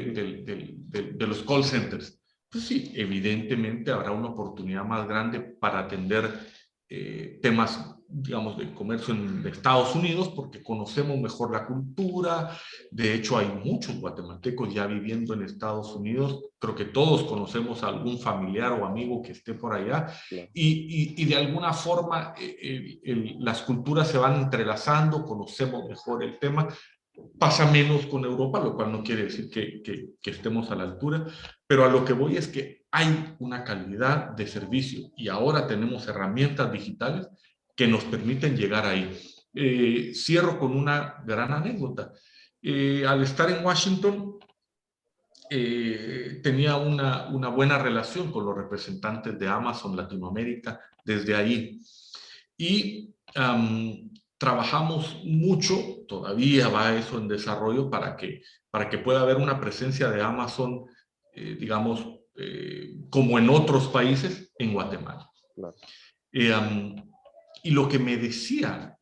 de los call centers. Pues sí, evidentemente habrá una oportunidad más grande para atender temas, digamos, de comercio en Estados Unidos, porque conocemos mejor la cultura. De hecho, hay muchos guatemaltecos ya viviendo en Estados Unidos. Creo que todos conocemos a algún familiar o amigo que esté por allá, Claro. y de alguna forma las culturas se van entrelazando, conocemos mejor el tema. Pasa menos con Europa, lo cual no quiere decir que estemos a la altura, pero a lo que voy es que hay una calidad de servicio y ahora tenemos herramientas digitales que nos permiten llegar ahí. Cierro con una gran anécdota. Al estar en Washington, tenía una buena relación con los representantes de Amazon Latinoamérica desde ahí. Y trabajamos mucho, todavía va eso en desarrollo, para que pueda haber una presencia de Amazon, digamos, como en otros países, en Guatemala. Claro. Y lo que me decía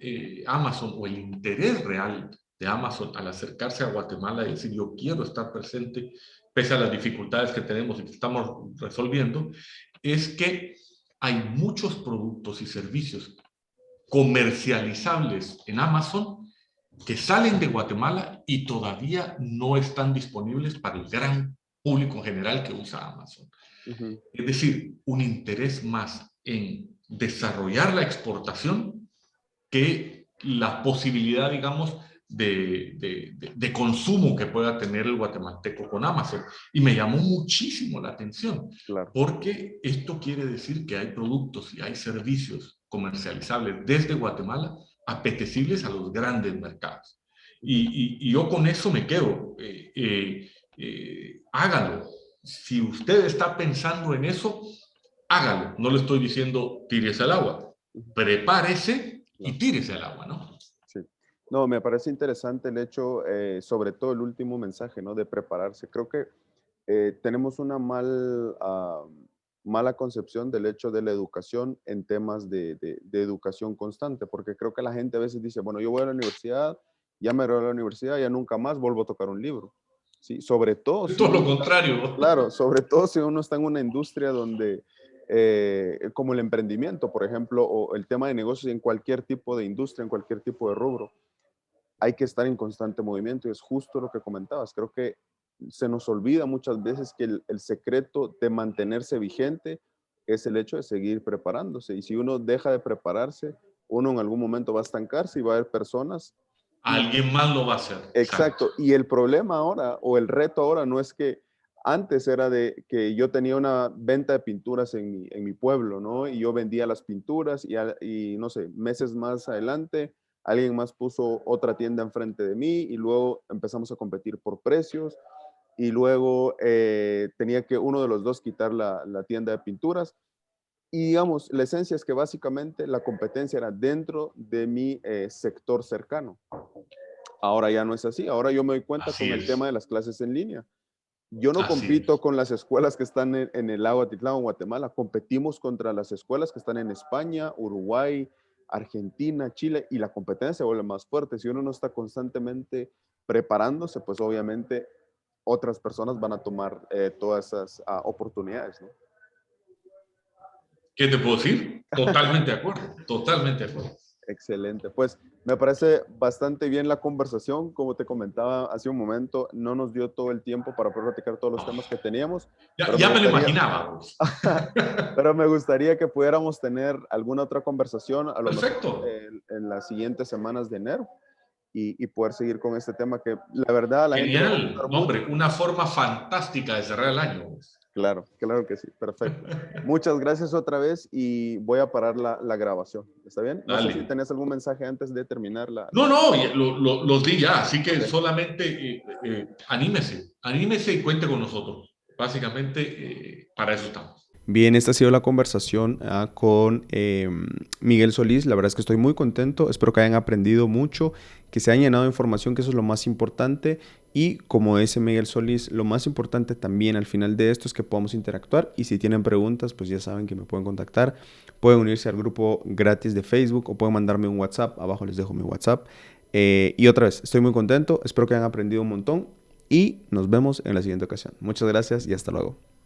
Amazon, o el interés real de Amazon al acercarse a Guatemala y decir: yo quiero estar presente, pese a las dificultades que tenemos y que estamos resolviendo, es que hay muchos productos y servicios comercializables en Amazon que salen de Guatemala y todavía no están disponibles para el gran público en general que usa Amazon. Ujú. Es decir, un interés más en desarrollar la exportación que la posibilidad, digamos, de consumo que pueda tener el guatemalteco con Amazon. Y me llamó muchísimo la atención, Claro. porque esto quiere decir que hay productos y hay servicios comercializables desde Guatemala apetecibles a los grandes mercados. Y yo con eso me quedo. Hágalo. Si usted está pensando en eso, hágalo. No le estoy diciendo tírese al agua. Prepárese y tírese al agua, ¿no? Sí. No, me parece interesante el hecho, sobre todo el último mensaje, ¿no? De prepararse. Creo que tenemos una mala concepción del hecho de la educación en temas de educación constante, porque creo que la gente a veces dice, bueno, yo voy a la universidad, ya me gradué de la universidad, ya nunca más vuelvo a tocar un libro. Sí, sobre todo si Todo uno lo contrario. claro, sobre todo si uno está en una industria donde, como el emprendimiento, por ejemplo, o el tema de negocios en cualquier tipo de industria, en cualquier tipo de rubro, hay que estar en constante movimiento y es justo lo que comentabas. Creo que se nos olvida muchas veces que el secreto de mantenerse vigente es el hecho de seguir preparándose. Y si uno deja de prepararse, uno en algún momento va a estancarse y va a haber personas. Alguien más lo va a hacer. Exacto. Y el problema ahora, o el reto ahora, no es que antes era de que yo tenía una venta de pinturas en mi pueblo, ¿no? Y yo vendía las pinturas y no sé, meses más adelante, alguien más puso otra tienda enfrente de mí y luego empezamos a competir por precios y luego tenía que uno de los dos quitar la tienda de pinturas. Y digamos, la esencia es que básicamente la competencia era dentro de mi sector cercano. Ahora ya no es así. Ahora yo me doy cuenta Así con el tema es. de las clases en línea. Yo no Así compito es. con las escuelas que están en el lago Atitlán o Guatemala. Competimos contra las escuelas que están en España, Uruguay, Argentina, Chile, y la competencia se vuelve más fuerte. Si uno no está constantemente preparándose, pues obviamente otras personas van a tomar todas esas oportunidades, ¿no? ¿Qué te puedo decir? Totalmente de acuerdo. Totalmente de acuerdo. Excelente. Pues me parece bastante bien la conversación. Como te comentaba hace un momento, no nos dio todo el tiempo para poder platicar todos los temas que teníamos, pero Ya me lo imaginaba. Pues. pero me gustaría que pudiéramos tener alguna otra conversación, a lo mejor Perfecto. en las siguientes semanas de enero, y poder seguir con este tema que la verdad a la gente le va a Genial. gustar No, mucho. hombre, una forma fantástica de cerrar el año. Claro, claro que sí. Perfecto. Muchas gracias otra vez y voy a parar la grabación. ¿Está bien? No sé si Dale. tenías algún mensaje antes de terminar No, los di ya, así que Ok. solamente anímese y cuente con nosotros. Básicamente, para eso estamos. Bien, esta ha sido la conversación con Miguel Solís. La verdad es que estoy muy contento. Espero que hayan aprendido mucho, que se hayan llenado de información, que eso es lo más importante. Y como dice Miguel Solís, lo más importante también al final de esto es que podamos interactuar. Y si tienen preguntas, pues ya saben que me pueden contactar. Pueden unirse al grupo gratis de Facebook o pueden mandarme un WhatsApp. Abajo les dejo mi WhatsApp. Y otra vez, estoy muy contento. Espero que hayan aprendido un montón. Y nos vemos en la siguiente ocasión. Muchas gracias y hasta luego.